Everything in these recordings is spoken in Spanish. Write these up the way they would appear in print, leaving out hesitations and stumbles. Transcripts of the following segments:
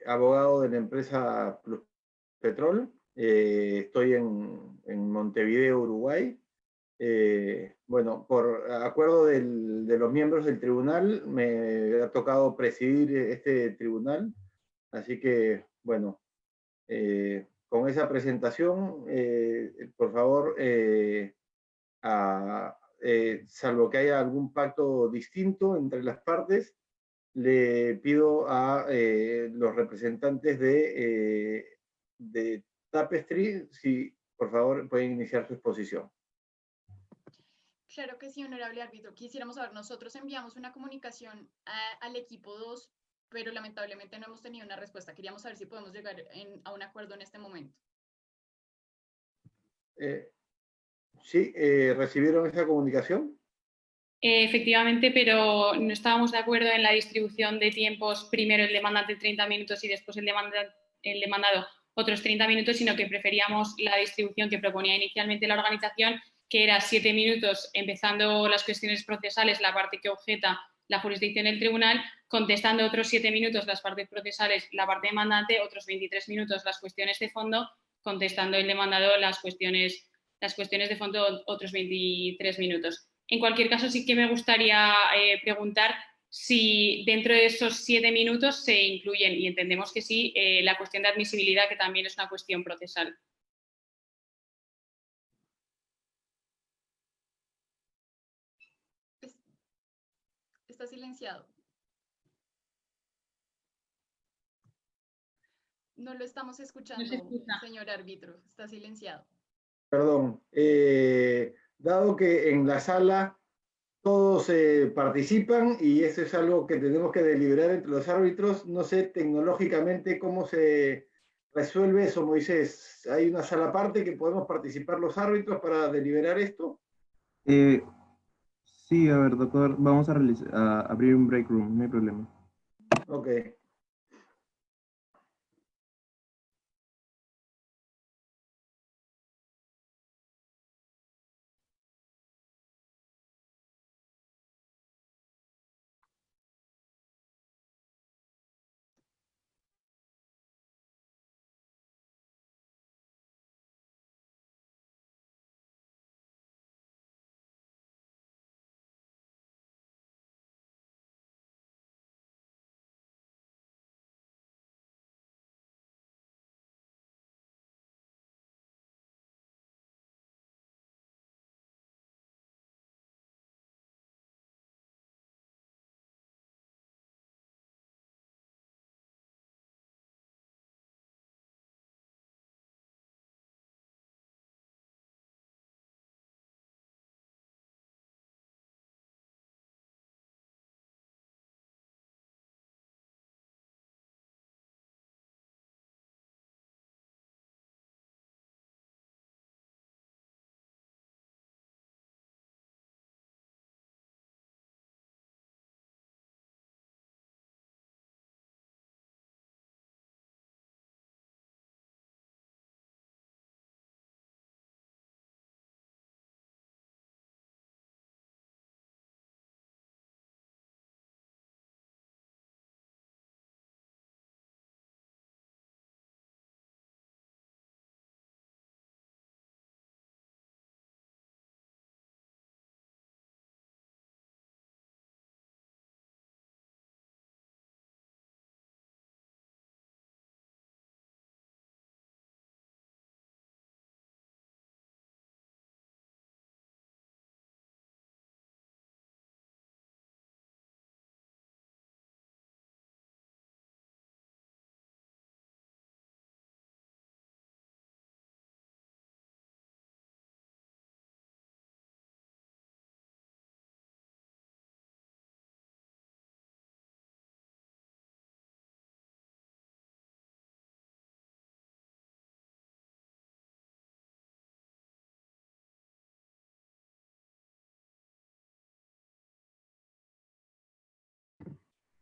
abogado de la empresa Plus Petrol. Estoy en Montevideo, Uruguay. Bueno, por acuerdo de los miembros del tribunal, me ha tocado presidir este tribunal. Así que, bueno, con esa presentación, por favor, salvo que haya algún pacto distinto entre las partes, le pido a los representantes de Tapestry si por favor pueden iniciar su exposición. Claro que sí, honorable árbitro. Quisiéramos saber, nosotros enviamos una comunicación al equipo 2, pero lamentablemente no hemos tenido una respuesta. Queríamos saber si podemos llegar a un acuerdo en este momento. Sí, ¿recibieron esa comunicación? Efectivamente, pero no estábamos de acuerdo en la distribución de tiempos, primero el demandante 30 minutos y después el demandado otros 30 minutos, sino que preferíamos la distribución que proponía inicialmente la organización, que era 7 minutos empezando las cuestiones procesales, la parte que objeta la jurisdicción del tribunal, contestando otros 7 minutos las partes procesales, la parte demandante, otros 23 minutos las cuestiones de fondo, contestando el demandado las cuestiones de fondo, otros 23 minutos. En cualquier caso, sí que me gustaría preguntar si dentro de esos 7 minutos se incluyen, y entendemos que sí, la cuestión de admisibilidad, que también es una cuestión procesal. Está silenciado. No lo estamos escuchando, No se escucha. señor árbitro. Está silenciado. Perdón. Dado que en la sala todos participan y eso es algo que tenemos que deliberar entre los árbitros, no sé tecnológicamente cómo se resuelve eso, Moisés. ¿Hay una sala aparte que podemos participar los árbitros para deliberar esto? Sí, a ver, doctor, vamos a abrir un break room, no hay problema. Ok.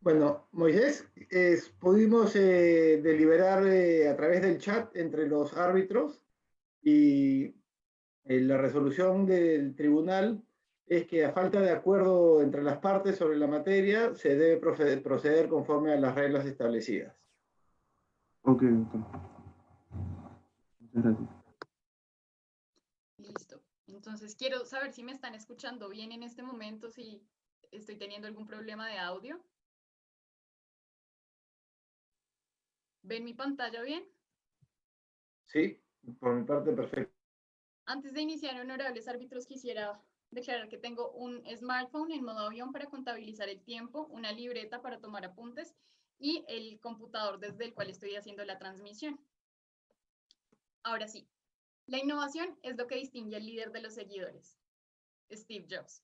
Bueno, Moisés, pudimos deliberar a través del chat entre los árbitros y la resolución del tribunal es que a falta de acuerdo entre las partes sobre la materia se debe proceder conforme a las reglas establecidas. Ok, ok. Muchas gracias. Listo. Entonces quiero saber si me están escuchando bien en este momento, si estoy teniendo algún problema de audio. ¿Ven mi pantalla bien? Sí, por mi parte, perfecto. Antes de iniciar, honorables árbitros, quisiera declarar que tengo un smartphone en modo avión para contabilizar el tiempo, una libreta para tomar apuntes y el computador desde el cual estoy haciendo la transmisión. Ahora sí, la innovación es lo que distingue al líder de los seguidores, Steve Jobs.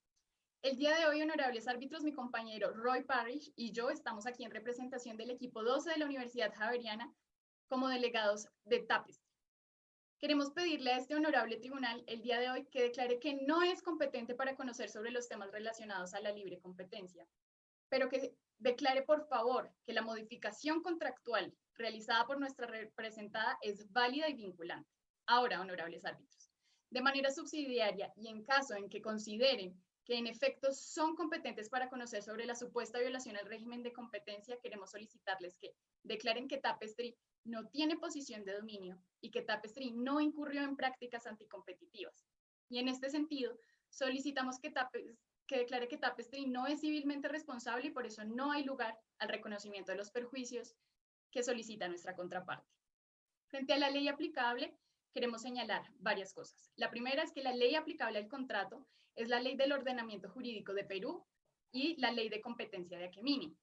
El día de hoy, honorables árbitros, mi compañero Roy Parrish y yo estamos aquí en representación del equipo 12 de la Universidad Javeriana como delegados de Tapestry. Queremos pedirle a este honorable tribunal el día de hoy que declare que no es competente para conocer sobre los temas relacionados a la libre competencia, pero que declare, por favor, que la modificación contractual realizada por nuestra representada es válida y vinculante. Ahora, honorables árbitros, de manera subsidiaria y en caso en que consideren que en efecto son competentes para conocer sobre la supuesta violación al régimen de competencia, queremos solicitarles que declaren que Tapestry no tiene posición de dominio y que Tapestry no incurrió en prácticas anticompetitivas. Y en este sentido, solicitamos que declare que Tapestry no es civilmente responsable y por eso no hay lugar al reconocimiento de los perjuicios que solicita nuestra contraparte. Frente a la ley aplicable, queremos señalar varias cosas. La primera es que la ley aplicable al contrato es la ley del ordenamiento jurídico de Perú y la ley de competencia de Aquemini.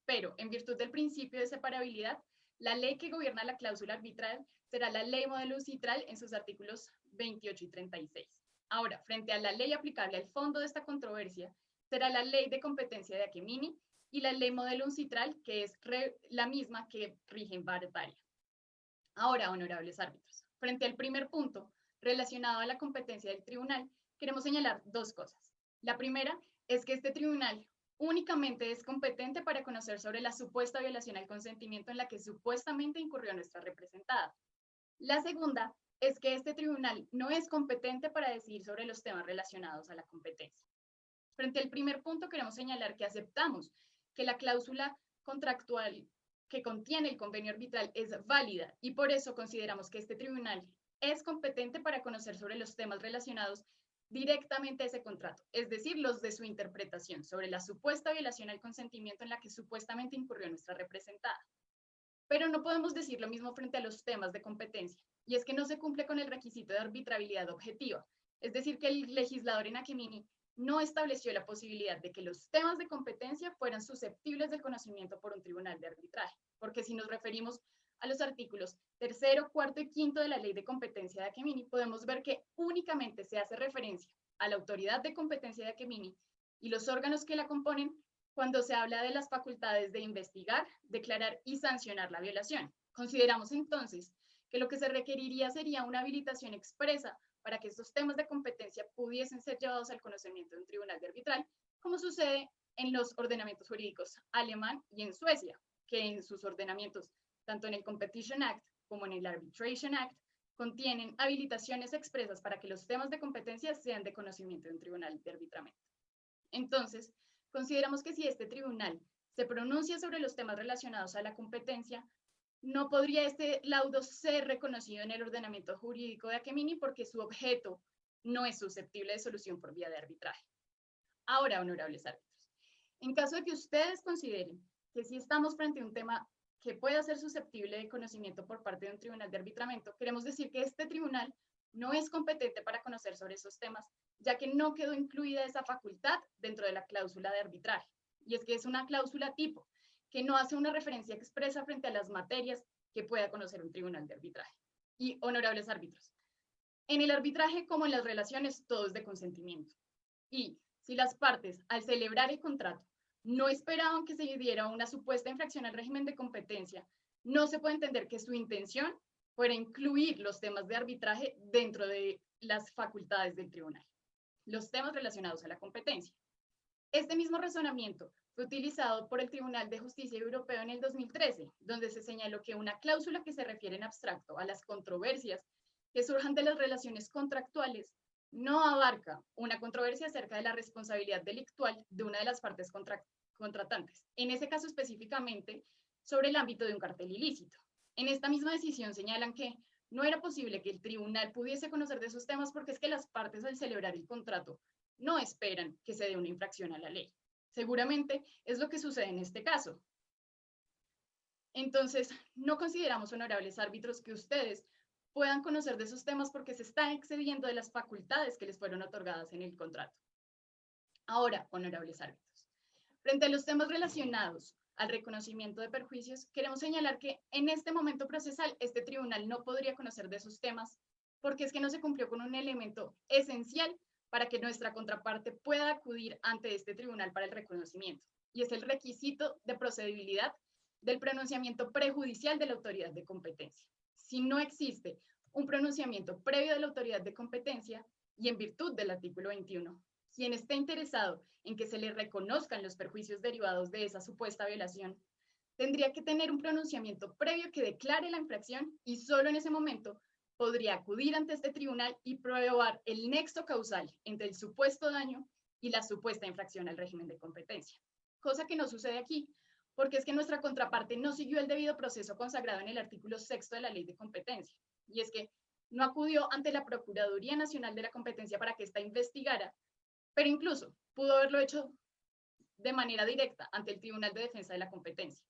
Pero, en virtud del principio de separabilidad, la ley que gobierna la cláusula arbitral será la ley modelo UCITRAL en sus artículos 28 y 36. Ahora, frente a la ley aplicable al fondo de esta controversia, será la ley de competencia de Aquemini y la ley modelo UCITRAL, que es la misma que rige en Barbaria. Ahora, honorables árbitros, frente al primer punto relacionado a la competencia del tribunal, queremos señalar dos cosas. La primera es que este tribunal únicamente es competente para conocer sobre la supuesta violación al consentimiento en la que supuestamente incurrió nuestra representada. La segunda es que este tribunal no es competente para decidir sobre los temas relacionados a la competencia. Frente al primer punto, queremos señalar que aceptamos que la cláusula contractual que contiene el convenio arbitral es válida y por eso consideramos que este tribunal es competente para conocer sobre los temas relacionados directamente a ese contrato, es decir, los de su interpretación sobre la supuesta violación al consentimiento en la que supuestamente incurrió nuestra representada. Pero no podemos decir lo mismo frente a los temas de competencia, y es que no se cumple con el requisito de arbitrabilidad objetiva, es decir, que el legislador en Aquemini no estableció la posibilidad de que los temas de competencia fueran susceptibles del conocimiento por un tribunal de arbitraje, porque si nos referimos a los artículos 3º, 4º y 5º de la Ley de Competencia de Aquemini, podemos ver que únicamente se hace referencia a la autoridad de competencia de Aquemini y los órganos que la componen cuando se habla de las facultades de investigar, declarar y sancionar la violación. Consideramos entonces que lo que se requeriría sería una habilitación expresa para que estos temas de competencia pudiesen ser llevados al conocimiento de un tribunal de arbitral, como sucede en los ordenamientos jurídicos alemán y en Suecia, que en sus ordenamientos, tanto en el Competition Act como en el Arbitration Act, contienen habilitaciones expresas para que los temas de competencia sean de conocimiento de un tribunal de arbitramiento. Entonces, consideramos que si este tribunal se pronuncia sobre los temas relacionados a la competencia, no podría este laudo ser reconocido en el ordenamiento jurídico de Aquemini porque su objeto no es susceptible de solución por vía de arbitraje. Ahora, honorables árbitros, en caso de que ustedes consideren que sí estamos frente a un tema que pueda ser susceptible de conocimiento por parte de un tribunal de arbitramiento, queremos decir que este tribunal no es competente para conocer sobre esos temas, ya que no quedó incluida esa facultad dentro de la cláusula de arbitraje. Y es que es una cláusula tipo, que no hace una referencia expresa frente a las materias que pueda conocer un tribunal de arbitraje. Y, honorables árbitros, en el arbitraje como en las relaciones, todo es de consentimiento. Y si las partes, al celebrar el contrato, no esperaban que se diera una supuesta infracción al régimen de competencia, no se puede entender que su intención fuera incluir los temas de arbitraje dentro de las facultades del tribunal, los temas relacionados a la competencia. Este mismo razonamiento fue utilizado por el Tribunal de Justicia Europeo en el 2013, donde se señaló que una cláusula que se refiere en abstracto a las controversias que surjan de las relaciones contractuales no abarca una controversia acerca de la responsabilidad delictual de una de las partes contratantes, en ese caso específicamente sobre el ámbito de un cartel ilícito. En esta misma decisión señalan que no era posible que el tribunal pudiese conocer de esos temas porque es que las partes al celebrar el contrato no esperan que se dé una infracción a la ley. Seguramente es lo que sucede en este caso. Entonces, no consideramos, honorables árbitros, que ustedes puedan conocer de esos temas porque se están excediendo de las facultades que les fueron otorgadas en el contrato. Ahora, honorables árbitros, frente a los temas relacionados al reconocimiento de perjuicios, queremos señalar que en este momento procesal este tribunal no podría conocer de esos temas porque es que no se cumplió con un elemento esencial para que nuestra contraparte pueda acudir ante este tribunal para el reconocimiento, y es el requisito de procedibilidad del pronunciamiento prejudicial de la autoridad de competencia. Si no existe un pronunciamiento previo de la autoridad de competencia y en virtud del artículo 21, quien esté interesado en que se le reconozcan los perjuicios derivados de esa supuesta violación, tendría que tener un pronunciamiento previo que declare la infracción y solo en ese momento podría acudir ante este tribunal y probar el nexo causal entre el supuesto daño y la supuesta infracción al régimen de competencia. Cosa que no sucede aquí, porque es que nuestra contraparte no siguió el debido proceso consagrado en el artículo 6 de la Ley de Competencia, y es que no acudió ante la Procuraduría Nacional de la Competencia para que ésta investigara, pero incluso pudo haberlo hecho de manera directa ante el Tribunal de Defensa de la Competencia.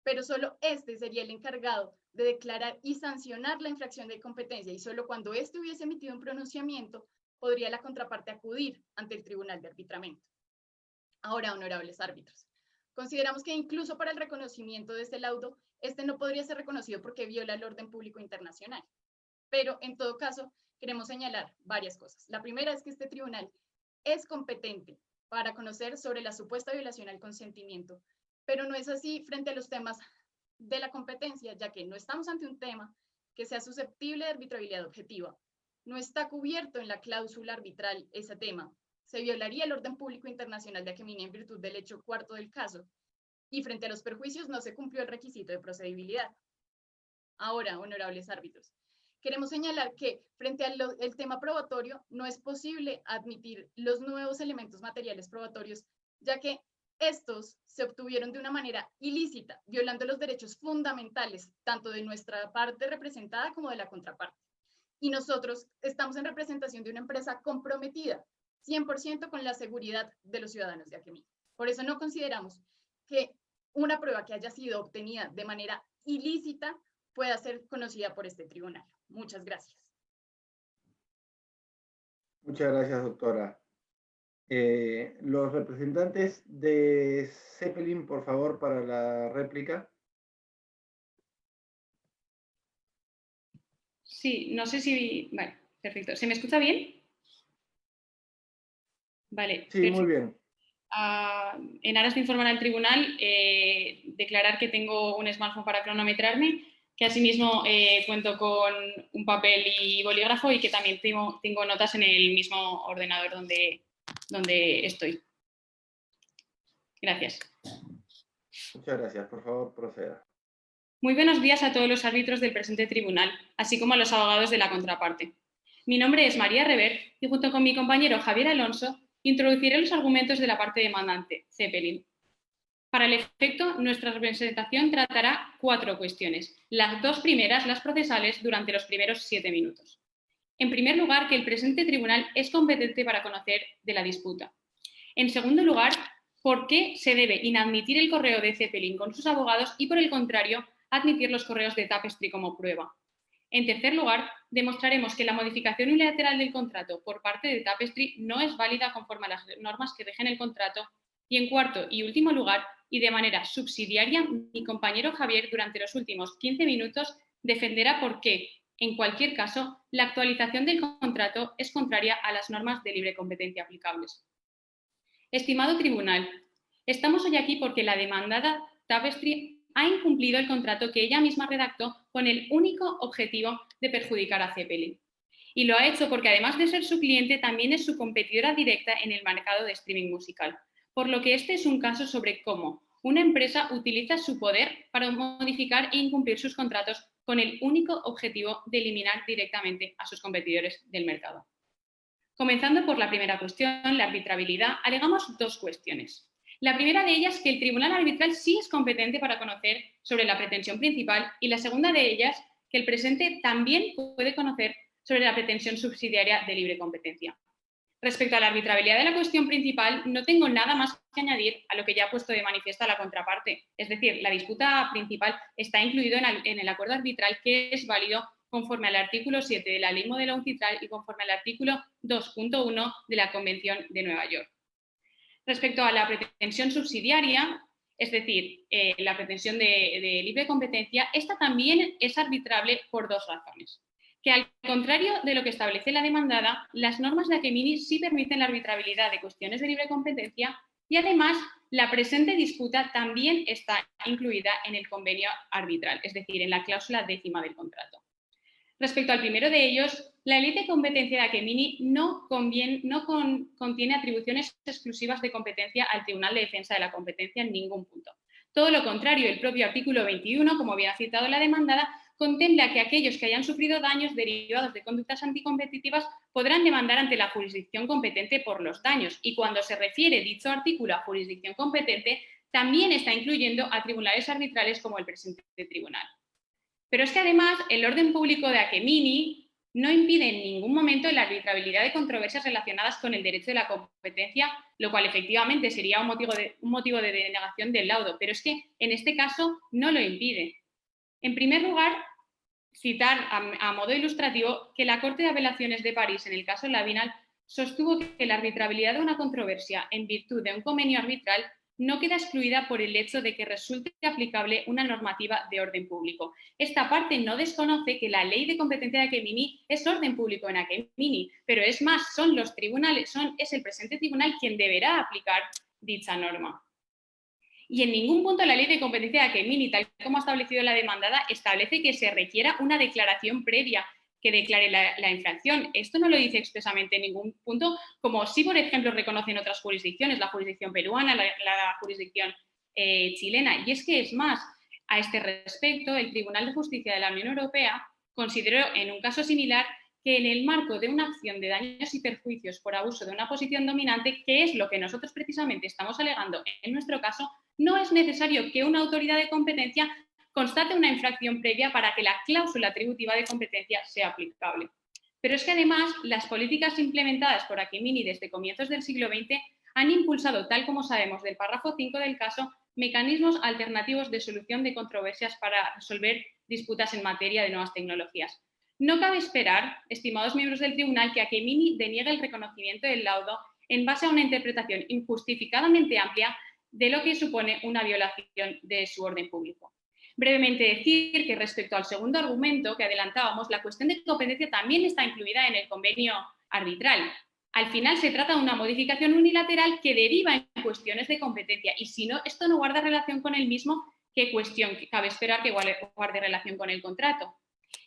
Pero solo este sería el encargado de declarar y sancionar la infracción de competencia, y solo cuando éste hubiese emitido un pronunciamiento podría la contraparte acudir ante el Tribunal de Arbitramiento. Ahora, honorables árbitros, consideramos que incluso para el reconocimiento de este laudo, este no podría ser reconocido porque viola el orden público internacional. Pero, en todo caso, queremos señalar varias cosas. La primera es que este tribunal es competente para conocer sobre la supuesta violación al consentimiento, pero no es así frente a los temas de la competencia, ya que no estamos ante un tema que sea susceptible de arbitrabilidad objetiva. No está cubierto en la cláusula arbitral ese tema. Se violaría el orden público internacional de Aquemini en virtud del hecho cuarto del caso, y frente a los perjuicios no se cumplió el requisito de procedibilidad. Ahora, honorables árbitros, queremos señalar que frente al tema probatorio no es posible admitir los nuevos elementos materiales probatorios, ya que estos se obtuvieron de una manera ilícita, violando los derechos fundamentales tanto de nuestra parte representada como de la contraparte. Y nosotros estamos en representación de una empresa comprometida 100% con la seguridad de los ciudadanos de Aquemini. Por eso no consideramos que una prueba que haya sido obtenida de manera ilícita pueda ser conocida por este tribunal. Muchas gracias. Muchas gracias, doctora. Los representantes de Zeppelin, por favor, para la réplica. Sí, no sé si... Vale, perfecto. ¿Se me escucha bien? Vale. Sí, perfecto. Muy bien. En aras de informar al tribunal, declarar que tengo un smartphone para cronometrarme, que asimismo cuento con un papel y bolígrafo y que también tengo notas en el mismo ordenador donde estoy. Gracias. Muchas gracias. Por favor, proceda. Muy buenos días a todos los árbitros del presente tribunal, así como a los abogados de la contraparte. Mi nombre es María Rever y junto con mi compañero Javier Alonso introduciré los argumentos de la parte demandante, Zeppelin. Para el efecto, nuestra representación tratará 4 cuestiones. Las 2 primeras, las procesales, durante los primeros 7 minutos. En primer lugar, que el presente tribunal es competente para conocer de la disputa. En segundo lugar, por qué se debe inadmitir el correo de Zeppelin con sus abogados y, por el contrario, admitir los correos de Tapestry como prueba. En tercer lugar, demostraremos que la modificación unilateral del contrato por parte de Tapestry no es válida conforme a las normas que rigen el contrato. Y en cuarto y último lugar, y de manera subsidiaria, mi compañero Javier durante los últimos 15 minutos defenderá por qué, en cualquier caso, la actualización del contrato es contraria a las normas de libre competencia aplicables. Estimado tribunal, estamos hoy aquí porque la demandada Tapestry ha incumplido el contrato que ella misma redactó con el único objetivo de perjudicar a Zeppelin. Y lo ha hecho porque, además de ser su cliente, también es su competidora directa en el mercado de streaming musical. Por lo que este es un caso sobre cómo una empresa utiliza su poder para modificar e incumplir sus contratos con el único objetivo de eliminar directamente a sus competidores del mercado. Comenzando por la primera cuestión, la arbitrabilidad, alegamos 2 cuestiones. La primera de ellas, que el tribunal arbitral sí es competente para conocer sobre la pretensión principal, y la segunda de ellas, que el presente también puede conocer sobre la pretensión subsidiaria de libre competencia. Respecto a la arbitrabilidad de la cuestión principal, no tengo nada más que añadir a lo que ya ha puesto de manifiesto la contraparte. Es decir, la disputa principal está incluido en el acuerdo arbitral, que es válido conforme al artículo 7 de la Ley Modelo Uncitral y conforme al artículo 2.1 de la Convención de Nueva York. Respecto a la pretensión subsidiaria, es decir, la pretensión de libre competencia, esta también es arbitrable por dos razones. Que al contrario de lo que establece la demandada, las normas de Achemini sí permiten la arbitrabilidad de cuestiones de libre competencia y además la presente disputa también está incluida en el convenio arbitral, es decir, en la cláusula 10ª del contrato. Respecto al primero de ellos, la ley de competencia de Achemini no contiene atribuciones exclusivas de competencia al Tribunal de Defensa de la Competencia en ningún punto. Todo lo contrario, el propio artículo 21, como bien ha citado la demandada, contempla que aquellos que hayan sufrido daños derivados de conductas anticompetitivas podrán demandar ante la jurisdicción competente por los daños, y cuando se refiere dicho artículo a jurisdicción competente, también está incluyendo a tribunales arbitrales como el presente tribunal. Pero es que además el orden público de Achemini no impide en ningún momento la arbitrabilidad de controversias relacionadas con el derecho de la competencia, lo cual efectivamente sería un motivo de denegación del laudo, pero es que en este caso no lo impide. En primer lugar, citar a modo ilustrativo que la Corte de Apelaciones de París, en el caso Lavinal, sostuvo que la arbitrabilidad de una controversia en virtud de un convenio arbitral no queda excluida por el hecho de que resulte aplicable una normativa de orden público. Esta parte no desconoce que la ley de competencia de Achemini es orden público en Achemini, pero es más, son los tribunales, es el presente tribunal quien deberá aplicar dicha norma. Y en ningún punto la ley de competencia de Achemini, tal como ha establecido la demandada, establece que se requiera una declaración previa que declare la infracción. Esto no lo dice expresamente en ningún punto, como sí, por ejemplo, reconocen otras jurisdicciones, la jurisdicción peruana, la jurisdicción chilena. Y es que, es más, a este respecto, el Tribunal de Justicia de la Unión Europea consideró en un caso similar que en el marco de una acción de daños y perjuicios por abuso de una posición dominante, que es lo que nosotros precisamente estamos alegando en nuestro caso, no es necesario que una autoridad de competencia constate una infracción previa para que la cláusula atributiva de competencia sea aplicable. Pero es que además las políticas implementadas por Achemini desde comienzos del siglo XX han impulsado, tal como sabemos del párrafo 5 del caso, mecanismos alternativos de solución de controversias para resolver disputas en materia de nuevas tecnologías. No cabe esperar, estimados miembros del tribunal, que Achemini deniegue el reconocimiento del laudo en base a una interpretación injustificadamente amplia de lo que supone una violación de su orden público. Brevemente decir que respecto al segundo argumento que adelantábamos, la cuestión de competencia también está incluida en el convenio arbitral. Al final se trata de una modificación unilateral que deriva en cuestiones de competencia y si no, esto no guarda relación con el mismo, ¿qué cuestión cabe esperar que guarde relación con el contrato?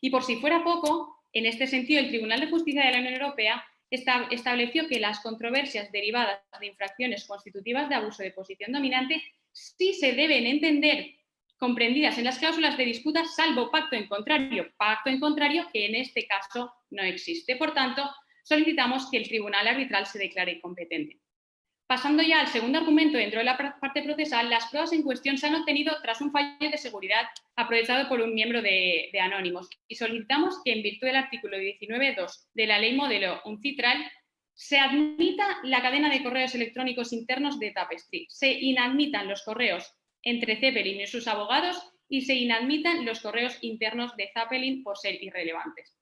Y por si fuera poco, en este sentido, el Tribunal de Justicia de la Unión Europea estableció que las controversias derivadas de infracciones constitutivas de abuso de posición dominante sí se deben entender comprendidas en las cláusulas de disputa, salvo pacto en contrario que en este caso no existe. Por tanto, solicitamos que el tribunal arbitral se declare competente. Pasando ya al segundo argumento dentro de la parte procesal, las pruebas en cuestión se han obtenido tras un fallo de seguridad aprovechado por un miembro de Anonymous y solicitamos que en virtud del artículo 19.2 de la Ley Modelo Uncitral se admita la cadena de correos electrónicos internos de Tapestry, se inadmitan los correos entre Zeppelin y sus abogados y se inadmitan los correos internos de Zeppelin por ser irrelevantes.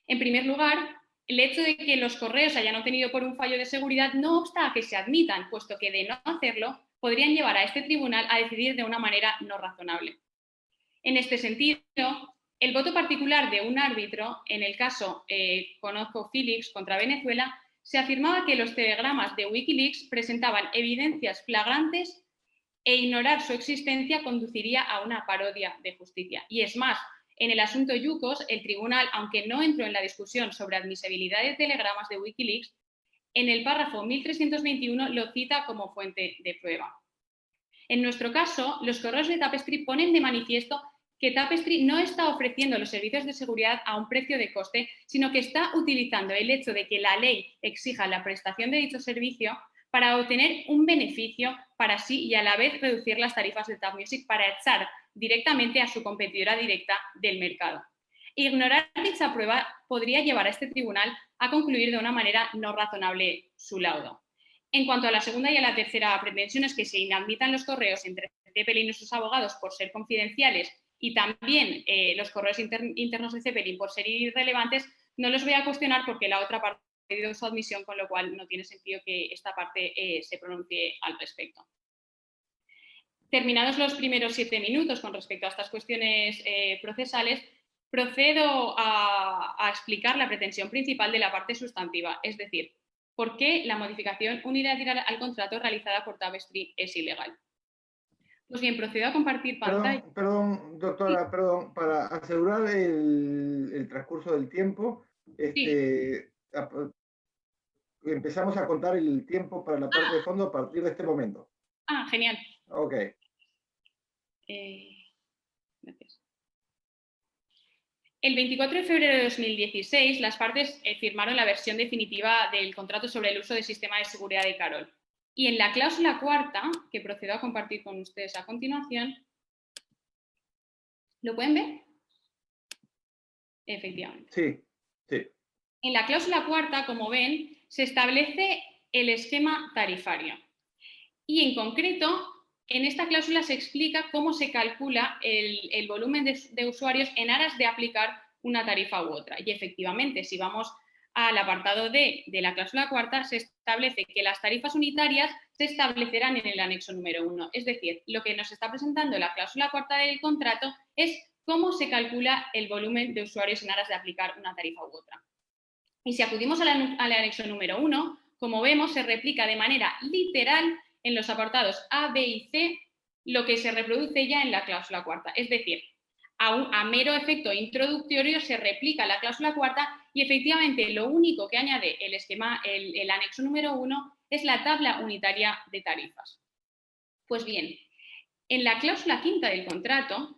En primer lugar, el hecho de que los correos se hayan obtenido por un fallo de seguridad no obsta a que se admitan, puesto que de no hacerlo podrían llevar a este tribunal a decidir de una manera no razonable. En este sentido, el voto particular de un árbitro, en el caso ConocoPhillips contra Venezuela, se afirmaba que los telegramas de Wikileaks presentaban evidencias flagrantes e ignorar su existencia conduciría a una parodia de justicia. Y es más, en el asunto Yucos, el tribunal, aunque no entró en la discusión sobre admisibilidad de telegramas de Wikileaks, en el párrafo 1321 lo cita como fuente de prueba. En nuestro caso, los correos de Tapestry ponen de manifiesto que Tapestry no está ofreciendo los servicios de seguridad a un precio de coste, sino que está utilizando el hecho de que la ley exija la prestación de dicho servicio para obtener un beneficio para sí y a la vez reducir las tarifas de Tab Music para echar directamente a su competidora directa del mercado. Ignorar dicha prueba podría llevar a este tribunal a concluir de una manera no razonable su laudo. En cuanto a la segunda y a la tercera pretensión, es que se inadmitan los correos entre Zeppelin y sus abogados por ser confidenciales y también los correos internos de Zeppelin por ser irrelevantes, no los voy a cuestionar porque la otra parte ha pedido su admisión, con lo cual no tiene sentido que esta parte se pronuncie al respecto. Terminados los primeros 7 minutos con respecto a estas cuestiones procesales, procedo a explicar la pretensión principal de la parte sustantiva, es decir, por qué la modificación unilateral al contrato realizada por Tapestry es ilegal. Pues bien, procedo a compartir pantalla. Perdón, doctora, perdón, para asegurar el transcurso del tiempo, empezamos a contar el tiempo para la parte de fondo a partir de este momento. Ah, genial. Ok. Gracias. El 24 de febrero de 2016, las partes firmaron la versión definitiva del contrato sobre el uso del sistema de seguridad de Carol. Y en la cláusula cuarta, que procedo a compartir con ustedes a continuación, ¿lo pueden ver? Efectivamente. Sí, sí. En la cláusula cuarta, como ven, se establece el esquema tarifario. Y en concreto, en esta cláusula se explica cómo se calcula el volumen de usuarios en aras de aplicar una tarifa u otra. Y efectivamente, si vamos al apartado D de la cláusula cuarta, se establece que las tarifas unitarias se establecerán en el anexo número 1. Es decir, lo que nos está presentando la cláusula cuarta del contrato es cómo se calcula el volumen de usuarios en aras de aplicar una tarifa u otra. Y si acudimos al anexo número 1, como vemos, se replica de manera literal en los apartados A, B y C lo que se reproduce ya en la cláusula cuarta. Es decir, a mero efecto introductorio se replica la cláusula cuarta y efectivamente lo único que añade el esquema, el anexo número 1 es la tabla unitaria de tarifas. Pues bien, en la cláusula quinta del contrato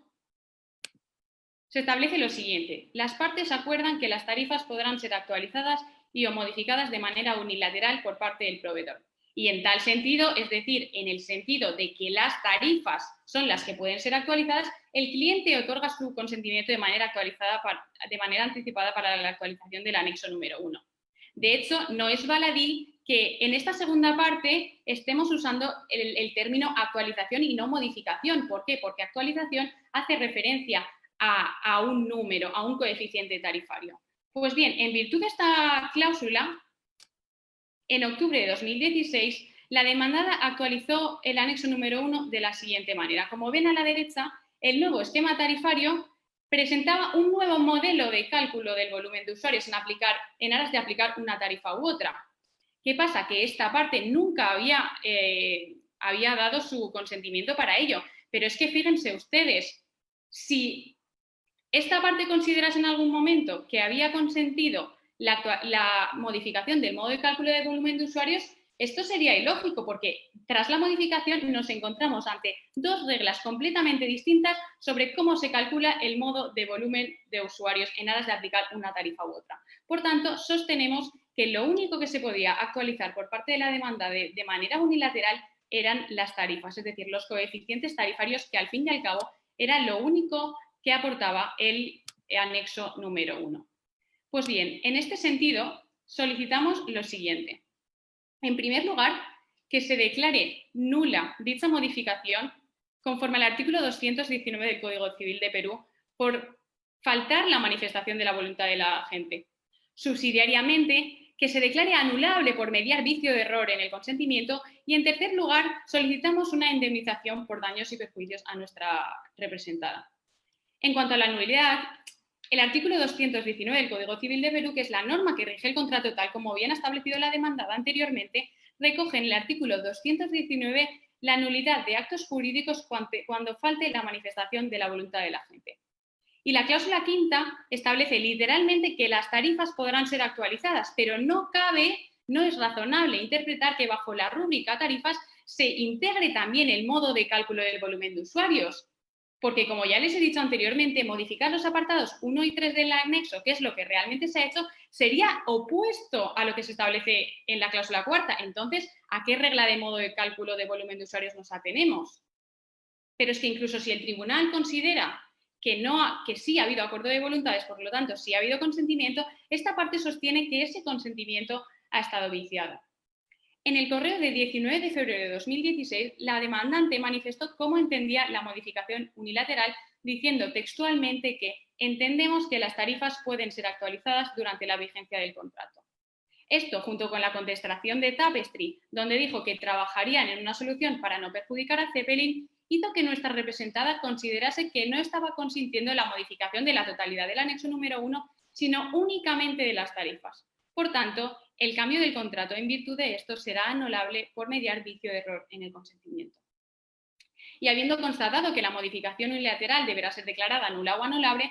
se establece lo siguiente: las partes acuerdan que las tarifas podrán ser actualizadas y o modificadas de manera unilateral por parte del proveedor. Y en tal sentido, es decir, en el sentido de que las tarifas son las que pueden ser actualizadas, el cliente otorga su consentimiento de manera anticipada para la actualización del anexo número 1. De hecho, no es baladí que en esta segunda parte estemos usando el término actualización y no modificación. ¿Por qué? Porque actualización hace referencia a un número, a un coeficiente tarifario. Pues bien, en virtud de esta cláusula, en octubre de 2016, la demandada actualizó el anexo número 1 de la siguiente manera. Como ven a la derecha, el nuevo esquema tarifario presentaba un nuevo modelo de cálculo del volumen de usuarios en aras de aplicar una tarifa u otra. ¿Qué pasa? Que esta parte nunca había dado su consentimiento para ello. Pero es que fíjense ustedes, si esta parte considerase en algún momento que había consentido la modificación del modo de cálculo de volumen de usuarios, esto sería ilógico porque tras la modificación nos encontramos ante dos reglas completamente distintas sobre cómo se calcula el modo de volumen de usuarios en aras de aplicar una tarifa u otra. Por tanto, sostenemos que lo único que se podía actualizar por parte de la demanda de manera unilateral eran las tarifas, es decir, los coeficientes tarifarios que al fin y al cabo era lo único que aportaba el anexo número 1. Pues bien, en este sentido, solicitamos lo siguiente. En primer lugar, que se declare nula dicha modificación conforme al artículo 219 del Código Civil de Perú por faltar la manifestación de la voluntad de la agente. Subsidiariamente, que se declare anulable por mediar vicio de error en el consentimiento y, en tercer lugar, solicitamos una indemnización por daños y perjuicios a nuestra representada. En cuanto a la nulidad, el artículo 219 del Código Civil de Perú, que es la norma que rige el contrato tal como bien ha establecido la demandada anteriormente, recoge en el artículo 219 la nulidad de actos jurídicos cuando falte la manifestación de la voluntad de la agente. Y la cláusula quinta establece literalmente que las tarifas podrán ser actualizadas, pero no es razonable interpretar que bajo la rúbrica tarifas se integre también el modo de cálculo del volumen de usuarios. porque como ya les he dicho anteriormente, modificar los apartados 1 y 3 del anexo, que es lo que realmente se ha hecho, sería opuesto a lo que se establece en la cláusula cuarta. Entonces, ¿a qué regla de modo de cálculo de volumen de usuarios nos atenemos? Pero es que incluso si el tribunal considera que sí ha habido acuerdo de voluntades, por lo tanto, sí ha habido consentimiento, esta parte sostiene que ese consentimiento ha estado viciado. En el correo de 19 de febrero de 2016, la demandante manifestó cómo entendía la modificación unilateral, diciendo textualmente que entendemos que las tarifas pueden ser actualizadas durante la vigencia del contrato. Esto, junto con la contestación de Tapestry, donde dijo que trabajarían en una solución para no perjudicar a Zeppelin, hizo que nuestra representada considerase que no estaba consintiendo la modificación de la totalidad del anexo número 1, sino únicamente de las tarifas. Por tanto, el cambio del contrato en virtud de esto será anulable por mediar vicio de error en el consentimiento. Y habiendo constatado que la modificación unilateral deberá ser declarada nula o anulable,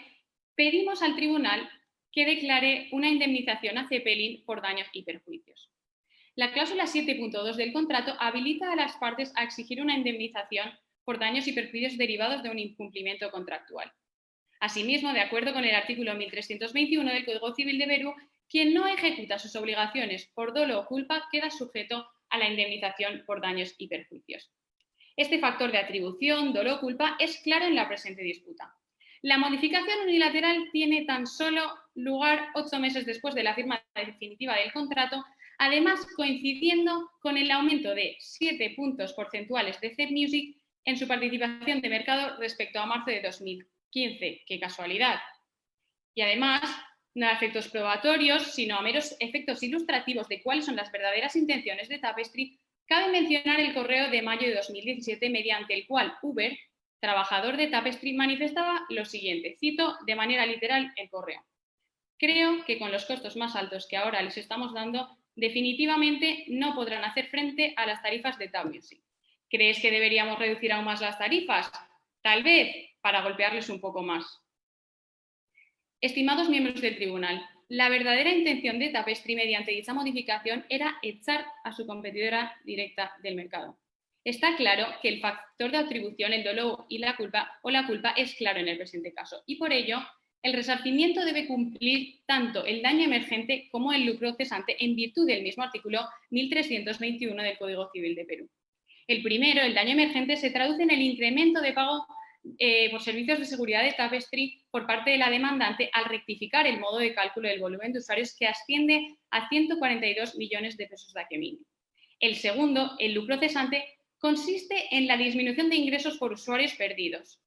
pedimos al tribunal que declare una indemnización a Zeppelin por daños y perjuicios. La cláusula 7.2 del contrato habilita a las partes a exigir una indemnización por daños y perjuicios derivados de un incumplimiento contractual. Asimismo, de acuerdo con el artículo 1321 del Código Civil de Perú, quien no ejecuta sus obligaciones por dolo o culpa queda sujeto a la indemnización por daños y perjuicios. Este factor de atribución, dolo o culpa, es claro en la presente disputa. La modificación unilateral tiene tan solo lugar 8 meses después de la firma definitiva del contrato, además coincidiendo con el aumento de 7 puntos porcentuales de Zep Music en su participación de mercado respecto a marzo de 2015. ¡Qué casualidad! Y además, no a efectos probatorios, sino a meros efectos ilustrativos de cuáles son las verdaderas intenciones de Tapestry, cabe mencionar el correo de mayo de 2017 mediante el cual Uber, trabajador de Tapestry, manifestaba lo siguiente, cito de manera literal el correo. Creo que con los costos más altos que ahora les estamos dando, definitivamente no podrán hacer frente a las tarifas de Tab Music. ¿Crees que deberíamos reducir aún más las tarifas? Tal vez para golpearles un poco más. Estimados miembros del tribunal, la verdadera intención de Tapestry mediante dicha modificación era echar a su competidora directa del mercado. Está claro que el factor de atribución, el dolo y la culpa es claro en el presente caso y por ello el resarcimiento debe cumplir tanto el daño emergente como el lucro cesante en virtud del mismo artículo 1321 del Código Civil de Perú. El primero, el daño emergente, se traduce en el incremento de pago por servicios de seguridad de Tapestry por parte de la demandante al rectificar el modo de cálculo del volumen de usuarios que asciende a 142 millones de pesos de Akemini. El segundo, el lucro cesante, consiste en la disminución de ingresos por usuarios perdidos.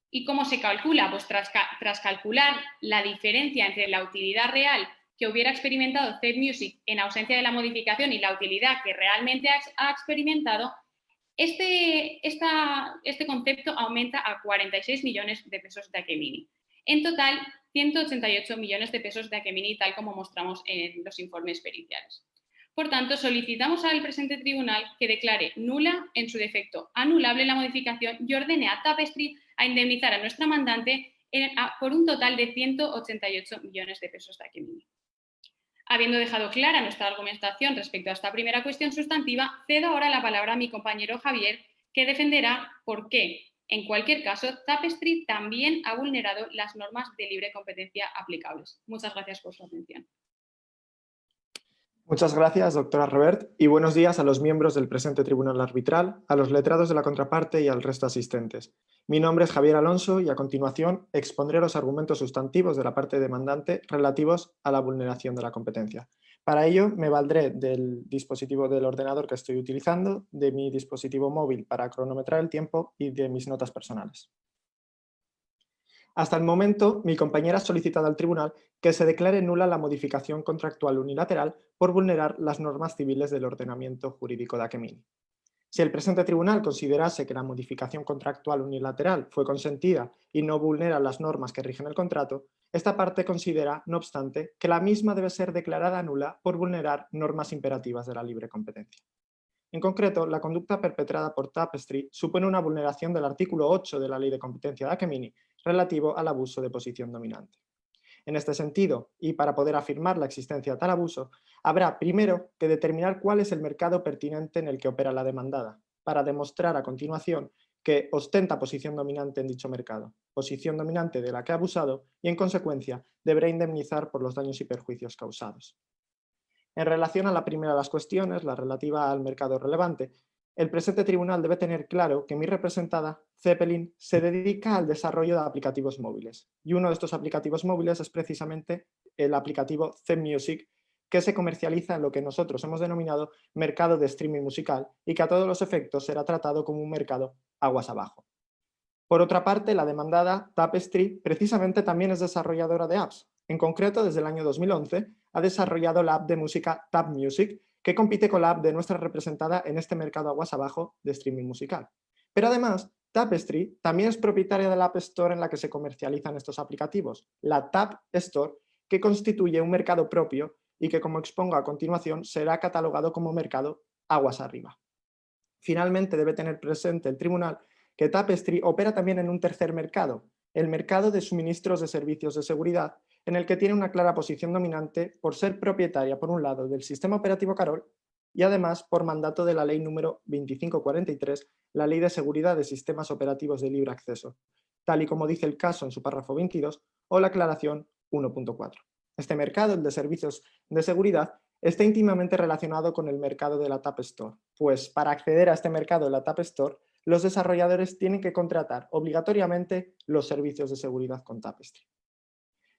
¿Y cómo se calcula? Pues tras calcular la diferencia entre la utilidad real que hubiera experimentado Zep Music en ausencia de la modificación y la utilidad que realmente ha experimentado, este concepto aumenta a 46 millones de pesos de Akemini. En total, 188 millones de pesos de Akemini, tal como mostramos en los informes periciales. Por tanto, solicitamos al presente tribunal que declare nula, en su defecto anulable la modificación y ordene a Tapestry a indemnizar a nuestra mandante por un total de 188 millones de pesos de Akemini. Habiendo dejado clara nuestra argumentación respecto a esta primera cuestión sustantiva, cedo ahora la palabra a mi compañero Javier, que defenderá por qué, en cualquier caso, Tapestry también ha vulnerado las normas de libre competencia aplicables. Muchas gracias por su atención. Muchas gracias, doctora Revert, y buenos días a los miembros del presente tribunal arbitral, a los letrados de la contraparte y al resto asistentes. Mi nombre es Javier Alonso y a continuación expondré los argumentos sustantivos de la parte demandante relativos a la vulneración de la competencia. Para ello me valdré del dispositivo del ordenador que estoy utilizando, de mi dispositivo móvil para cronometrar el tiempo y de mis notas personales. Hasta el momento, mi compañera ha solicitado al tribunal que se declare nula la modificación contractual unilateral por vulnerar las normas civiles del ordenamiento jurídico de Akemini. Si el presente tribunal considerase que la modificación contractual unilateral fue consentida y no vulnera las normas que rigen el contrato, esta parte considera, no obstante, que la misma debe ser declarada nula por vulnerar normas imperativas de la libre competencia. En concreto, la conducta perpetrada por Tapestry supone una vulneración del artículo 8 de la Ley de Competencia de Akemini relativo al abuso de posición dominante. En este sentido, y para poder afirmar la existencia de tal abuso, habrá primero que determinar cuál es el mercado pertinente en el que opera la demandada, para demostrar a continuación que ostenta posición dominante en dicho mercado, posición dominante de la que ha abusado y, en consecuencia, deberá indemnizar por los daños y perjuicios causados. En relación a la primera de las cuestiones, la relativa al mercado relevante, el presente tribunal debe tener claro que mi representada, Zeppelin, se dedica al desarrollo de aplicativos móviles. Y uno de estos aplicativos móviles es precisamente el aplicativo ZMusic, que se comercializa en lo que nosotros hemos denominado mercado de streaming musical y que a todos los efectos será tratado como un mercado aguas abajo. Por otra parte, la demandada Tapestry precisamente también es desarrolladora de apps. En concreto, desde el año 2011 ha desarrollado la app de música TapMusic, que compite con la app de nuestra representada en este mercado aguas abajo de streaming musical. Pero además, Tapestry también es propietaria de la App Store en la que se comercializan estos aplicativos, la Tap Store, que constituye un mercado propio y que, como expongo a continuación, será catalogado como mercado aguas arriba. Finalmente, debe tener presente el tribunal que Tapestry opera también en un tercer mercado, el mercado de suministros de servicios de seguridad, en el que tiene una clara posición dominante por ser propietaria, por un lado, del sistema operativo Carol y además por mandato de la ley número 2543, la Ley de Seguridad de Sistemas Operativos de Libre Acceso, tal y como dice el caso en su párrafo 22 o la aclaración 1.4. Este mercado, el de servicios de seguridad, está íntimamente relacionado con el mercado de la Tap Store, pues para acceder a este mercado de la Tap Store, los desarrolladores tienen que contratar obligatoriamente los servicios de seguridad con Tapestry.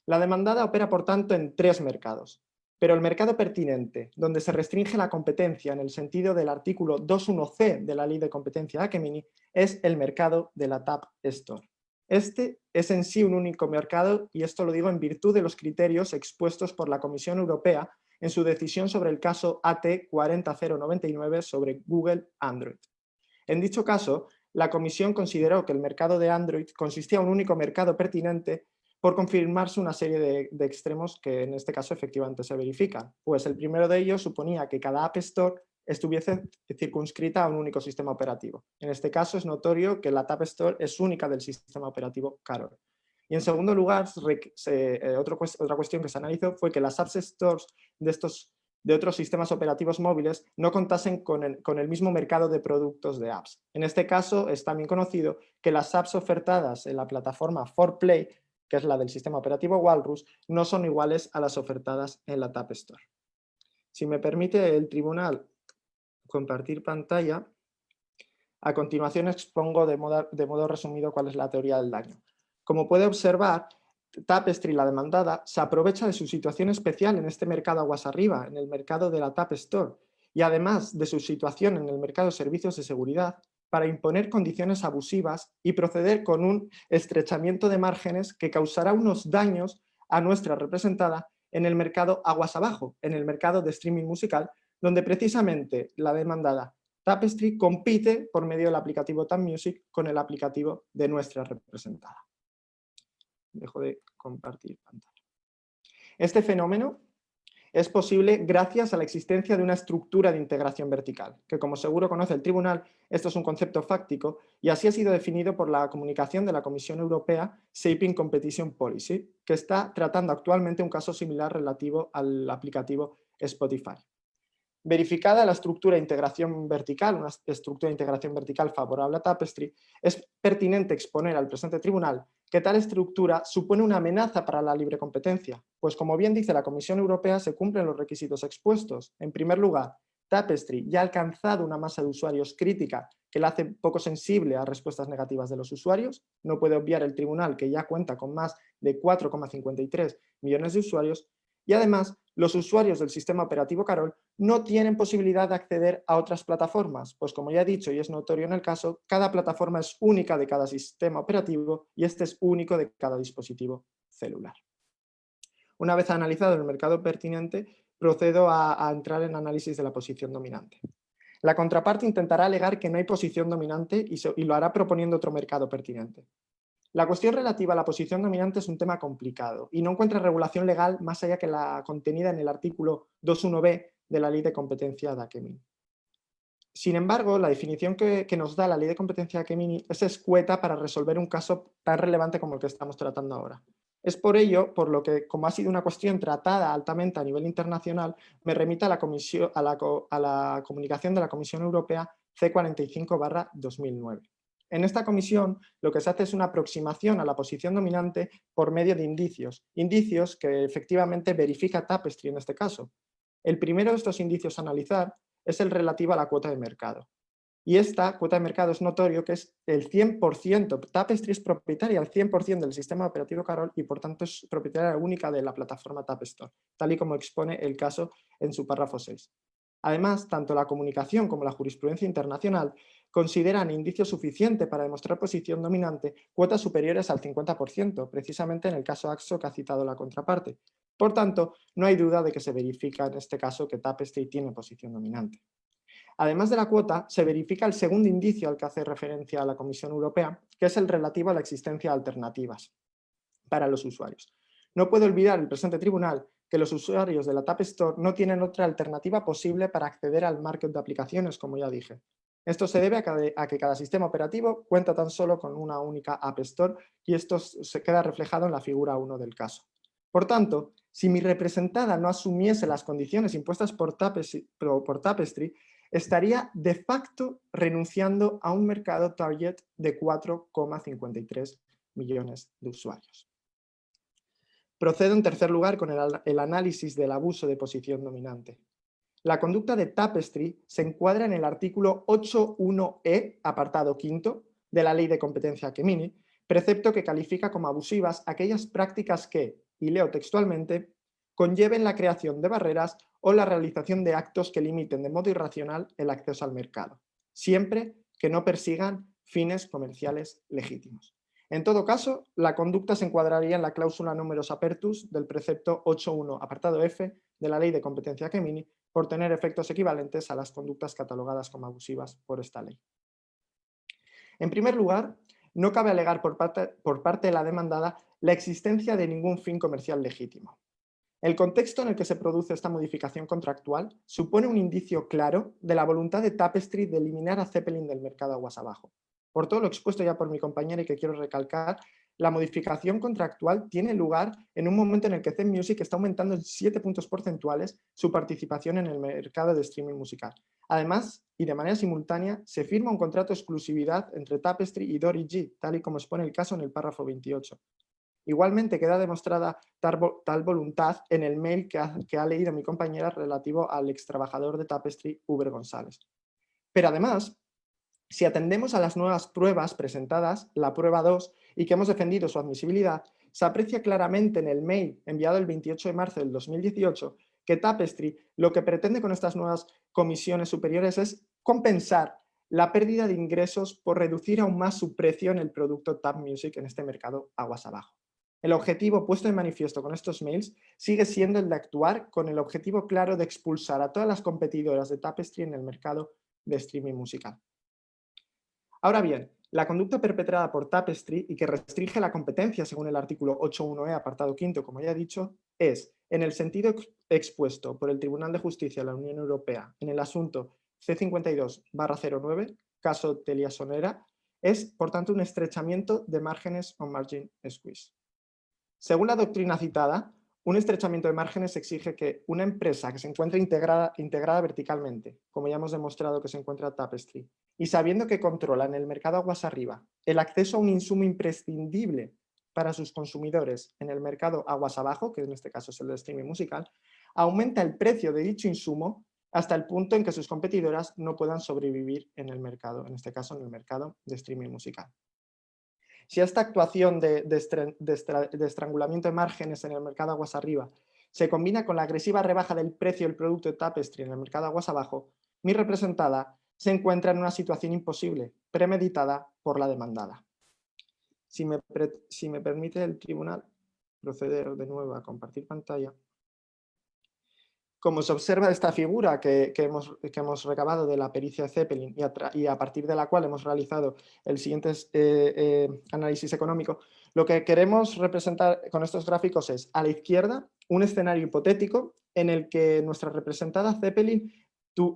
La demandada opera, por tanto, en tres mercados, pero el mercado pertinente, donde se restringe la competencia en el sentido del artículo 2.1c de la Ley de Competencia de Akemini, es el mercado de la Tap Store. Este es en sí un único mercado y esto lo digo en virtud de los criterios expuestos por la Comisión Europea en su decisión sobre el caso AT 40099 sobre Google Android. En dicho caso, la Comisión consideró que el mercado de Android consistía en un único mercado pertinente por confirmarse una serie de extremos que en este caso efectivamente se verifican. Pues el primero de ellos suponía que cada App Store estuviese circunscrita a un único sistema operativo. En este caso es notorio que la App Store es única del sistema operativo Carol. Y en segundo lugar, otra cuestión que se analizó fue que las App Stores de otros sistemas operativos móviles no contasen con el mismo mercado de productos de apps. En este caso es también conocido que las apps ofertadas en la plataforma 4Play, que es la del sistema operativo Walrus, no son iguales a las ofertadas en la App Store. Si me permite el tribunal compartir pantalla, a continuación expongo de modo resumido cuál es la teoría del daño. Como puede observar, Tapestry, la demandada, se aprovecha de su situación especial en este mercado aguas arriba, en el mercado de la Tap Store, y además de su situación en el mercado de servicios de seguridad, para imponer condiciones abusivas y proceder con un estrechamiento de márgenes que causará unos daños a nuestra representada en el mercado aguas abajo, en el mercado de streaming musical, donde precisamente la demandada Tapestry compite por medio del aplicativo TapMusic con el aplicativo de nuestra representada. Dejo de compartir pantalla. Este fenómeno es posible gracias a la existencia de una estructura de integración vertical, que como seguro conoce el tribunal, esto es un concepto fáctico y así ha sido definido por la comunicación de la Comisión Europea Shaping Competition Policy, que está tratando actualmente un caso similar relativo al aplicativo Spotify. Verificada la estructura de integración vertical, una estructura de integración vertical favorable a Tapestry, es pertinente exponer al presente tribunal que tal estructura supone una amenaza para la libre competencia, pues como bien dice la Comisión Europea se cumplen los requisitos expuestos. En primer lugar, Tapestry ya ha alcanzado una masa de usuarios crítica que la hace poco sensible a respuestas negativas de los usuarios. No puede obviar el tribunal que ya cuenta con más de 4,53 millones de usuarios y además los usuarios del sistema operativo Carol no tienen posibilidad de acceder a otras plataformas, pues como ya he dicho y es notorio en el caso, cada plataforma es única de cada sistema operativo y este es único de cada dispositivo celular. Una vez analizado el mercado pertinente, procedo a entrar en análisis de la posición dominante. La contraparte intentará alegar que no hay posición dominante y lo hará proponiendo otro mercado pertinente. La cuestión relativa a la posición dominante es un tema complicado y no encuentra regulación legal más allá que la contenida en el artículo 2.1b de la Ley de Competencia de Akemini. Sin embargo, la definición que nos da la Ley de Competencia de Akemini es escueta para resolver un caso tan relevante como el que estamos tratando ahora. Es por ello, por lo que, como ha sido una cuestión tratada altamente a nivel internacional, me remito a la comunicación de la Comisión Europea C45/2009. En esta comisión lo que se hace es una aproximación a la posición dominante por medio de indicios que efectivamente verifica Tapestry en este caso. El primero de estos indicios a analizar es el relativo a la cuota de mercado. Y esta cuota de mercado es notorio que es el 100%, Tapestry es propietaria al 100% del sistema operativo Carol y por tanto es propietaria única de la plataforma Tapestore, tal y como expone el caso en su párrafo 6. Además, tanto la comunicación como la jurisprudencia internacional consideran indicio suficiente para demostrar posición dominante cuotas superiores al 50%, precisamente en el caso AXO que ha citado la contraparte. Por tanto, no hay duda de que se verifica en este caso que Tapestry tiene posición dominante. Además de la cuota, se verifica el segundo indicio al que hace referencia la Comisión Europea, que es el relativo a la existencia de alternativas para los usuarios. No puede olvidar el presente tribunal que los usuarios de la Tapestore no tienen otra alternativa posible para acceder al market de aplicaciones, como ya dije. Esto se debe a que cada sistema operativo cuenta tan solo con una única App Store y esto se queda reflejado en la figura 1 del caso. Por tanto, si mi representada no asumiese las condiciones impuestas por Tapestry, estaría de facto renunciando a un mercado target de 4,53 millones de usuarios. Procedo en tercer lugar con el análisis del abuso de posición dominante. La conducta de Tapestry se encuadra en el artículo 8.1e, apartado 5, de la Ley de Competencia Gemini, precepto que califica como abusivas aquellas prácticas que, y leo textualmente, conlleven la creación de barreras o la realización de actos que limiten de modo irracional el acceso al mercado, siempre que no persigan fines comerciales legítimos. En todo caso, la conducta se encuadraría en la cláusula numerus apertus del precepto 8.1, apartado F, de la Ley de Competencia Gemini, por tener efectos equivalentes a las conductas catalogadas como abusivas por esta ley. En primer lugar, no cabe alegar por parte de la demandada la existencia de ningún fin comercial legítimo. El contexto en el que se produce esta modificación contractual supone un indicio claro de la voluntad de Tapestry de eliminar a Zeppelin del mercado aguas abajo. Por todo lo expuesto ya por mi compañera y que quiero recalcar, la modificación contractual tiene lugar en un momento en el que Zen Music está aumentando en 7 puntos porcentuales su participación en el mercado de streaming musical. Además, y de manera simultánea, se firma un contrato de exclusividad entre Tapestry y Dory G, tal y como expone el caso en el párrafo 28. Igualmente queda demostrada tal voluntad en el mail que ha leído mi compañera relativo al extrabajador de Tapestry, Uber González. Pero además, si atendemos a las nuevas pruebas presentadas, la prueba 2, y que hemos defendido su admisibilidad, se aprecia claramente en el mail enviado el 28 de marzo del 2018 que Tapestry lo que pretende con estas nuevas comisiones superiores es compensar la pérdida de ingresos por reducir aún más su precio en el producto Tap Music en este mercado aguas abajo. El objetivo puesto de manifiesto con estos mails sigue siendo el de actuar con el objetivo claro de expulsar a todas las competidoras de Tapestry en el mercado de streaming musical. Ahora bien, la conducta perpetrada por Tapestry y que restringe la competencia según el artículo 8.1e, apartado 5, como ya he dicho, es, en el sentido expuesto por el Tribunal de Justicia de la Unión Europea en el asunto C52/09, caso Teliasonera, es, por tanto, un estrechamiento de márgenes o margin squeeze. Según la doctrina citada, un estrechamiento de márgenes exige que una empresa que se encuentre integrada verticalmente, como ya hemos demostrado que se encuentra Tapestry, y sabiendo que controla en el mercado aguas arriba el acceso a un insumo imprescindible para sus consumidores en el mercado aguas abajo, que en este caso es el de streaming musical, aumenta el precio de dicho insumo hasta el punto en que sus competidoras no puedan sobrevivir en el mercado, en este caso en el mercado de streaming musical. Si esta actuación de estrangulamiento de márgenes en el mercado aguas arriba se combina con la agresiva rebaja del precio del producto de Tapestry en el mercado aguas abajo, mi representada se encuentra en una situación imposible, premeditada por la demandada. Si me permite el tribunal proceder de nuevo a compartir pantalla. Como se observa esta figura que hemos recabado de la pericia de Zeppelin y a partir de la cual hemos realizado el siguiente análisis económico, lo que queremos representar con estos gráficos es, a la izquierda, un escenario hipotético en el que nuestra representada Zeppelin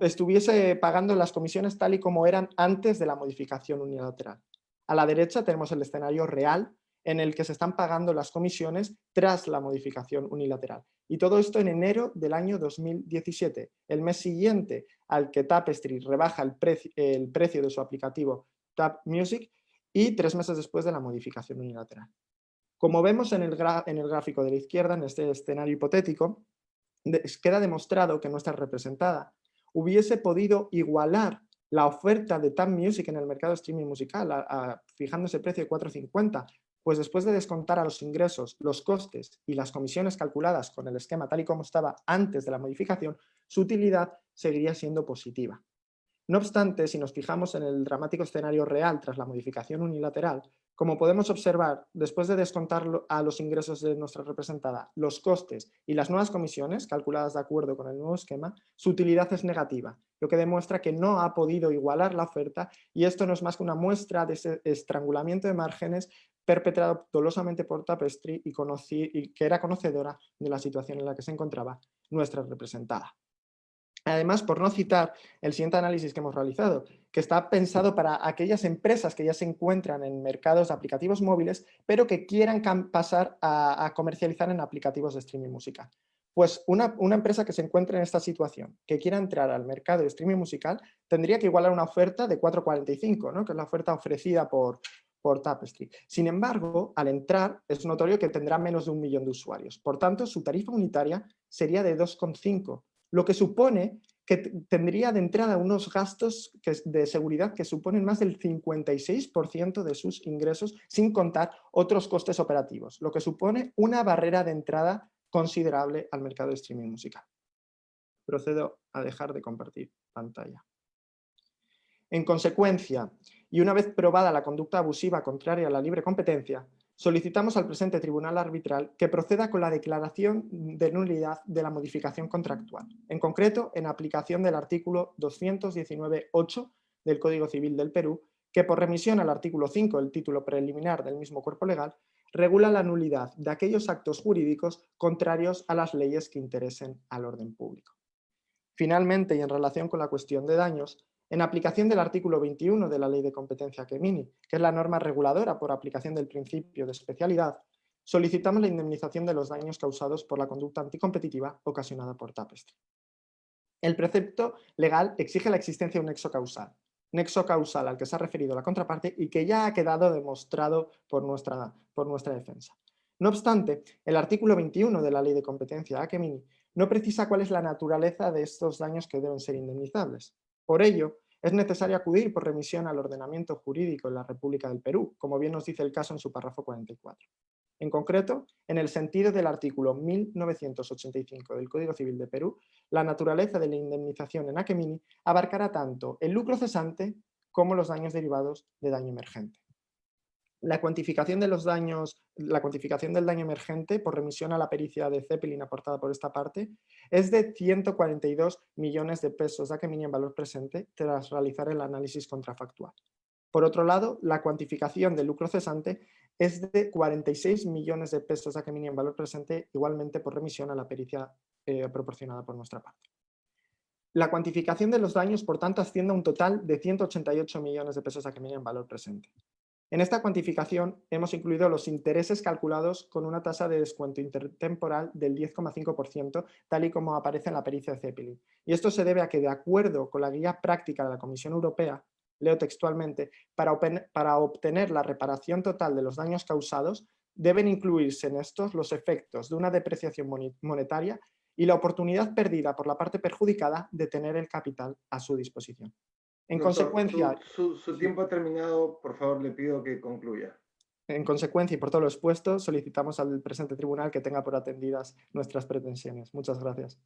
estuviese pagando las comisiones tal y como eran antes de la modificación unilateral. A la derecha tenemos el escenario real en el que se están pagando las comisiones tras la modificación unilateral. Y todo esto en enero del año 2017, el mes siguiente al que Tapestry rebaja el precio de su aplicativo Tap Music y 3 meses después de la modificación unilateral. Como vemos en el gráfico de la izquierda, en este escenario hipotético, queda demostrado que nuestra representada hubiese podido igualar la oferta de Tab Music en el mercado de streaming musical, fijando ese precio de 4,50, pues después de descontar a los ingresos, los costes y las comisiones calculadas con el esquema tal y como estaba antes de la modificación, su utilidad seguiría siendo positiva. No obstante, si nos fijamos en el dramático escenario real tras la modificación unilateral, como podemos observar, después de descontar a los ingresos de nuestra representada los costes y las nuevas comisiones calculadas de acuerdo con el nuevo esquema, su utilidad es negativa, lo que demuestra que no ha podido igualar la oferta, y esto no es más que una muestra de ese estrangulamiento de márgenes perpetrado dolosamente por Tapestry y que era conocedora de la situación en la que se encontraba nuestra representada. Además, por no citar el siguiente análisis que hemos realizado, que está pensado para aquellas empresas que ya se encuentran en mercados de aplicativos móviles, pero que quieran pasar a comercializar en aplicativos de streaming musical. Pues una empresa que se encuentre en esta situación, que quiera entrar al mercado de streaming musical, tendría que igualar una oferta de 4,45, ¿no? Que es la oferta ofrecida por Tapestry. Sin embargo, al entrar, es notorio que tendrá menos de 1 millón de usuarios. Por tanto, su tarifa unitaria sería de 2,5, lo que supone que tendría de entrada unos gastos de seguridad que suponen más del 56% de sus ingresos, sin contar otros costes operativos, lo que supone una barrera de entrada considerable al mercado de streaming musical. Procedo a dejar de compartir pantalla. En consecuencia, y una vez probada la conducta abusiva contraria a la libre competencia, solicitamos al presente tribunal arbitral que proceda con la declaración de nulidad de la modificación contractual, en concreto en aplicación del artículo 219.8 del Código Civil del Perú, que por remisión al artículo 5 del título preliminar del mismo cuerpo legal, regula la nulidad de aquellos actos jurídicos contrarios a las leyes que interesen al orden público. Finalmente, y en relación con la cuestión de daños, en aplicación del artículo 21 de la Ley de Competencia Aquemini, que es la norma reguladora por aplicación del principio de especialidad, solicitamos la indemnización de los daños causados por la conducta anticompetitiva ocasionada por Tapestry. El precepto legal exige la existencia de un nexo causal al que se ha referido la contraparte y que ya ha quedado demostrado por nuestra defensa. No obstante, el artículo 21 de la Ley de Competencia Aquemini no precisa cuál es la naturaleza de estos daños que deben ser indemnizables. Por ello, es necesario acudir por remisión al ordenamiento jurídico en la República del Perú, como bien nos dice el caso en su párrafo 44. En concreto, en el sentido del artículo 1985 del Código Civil de Perú, la naturaleza de la indemnización en Aquemini abarcará tanto el lucro cesante como los daños derivados de daño emergente. La cuantificación del daño emergente por remisión a la pericia de Zeppelin aportada por esta parte es de 142 millones de pesos de Aquemini en valor presente tras realizar el análisis contrafactual. Por otro lado, la cuantificación del lucro cesante es de 46 millones de pesos de Aquemini en valor presente, igualmente por remisión a la pericia proporcionada por nuestra parte. La cuantificación de los daños, por tanto, asciende a un total de 188 millones de pesos de Aquemini en valor presente. En esta cuantificación hemos incluido los intereses calculados con una tasa de descuento intertemporal del 10,5%, tal y como aparece en la pericia de Zeppelin. Y esto se debe a que, de acuerdo con la guía práctica de la Comisión Europea, leo textualmente, para obtener la reparación total de los daños causados, deben incluirse en estos los efectos de una depreciación monetaria y la oportunidad perdida por la parte perjudicada de tener el capital a su disposición. En Doctor, consecuencia, su tiempo ha terminado, por favor le pido que concluya. En consecuencia y por todo lo expuesto, solicitamos al presente tribunal que tenga por atendidas nuestras pretensiones. Muchas gracias.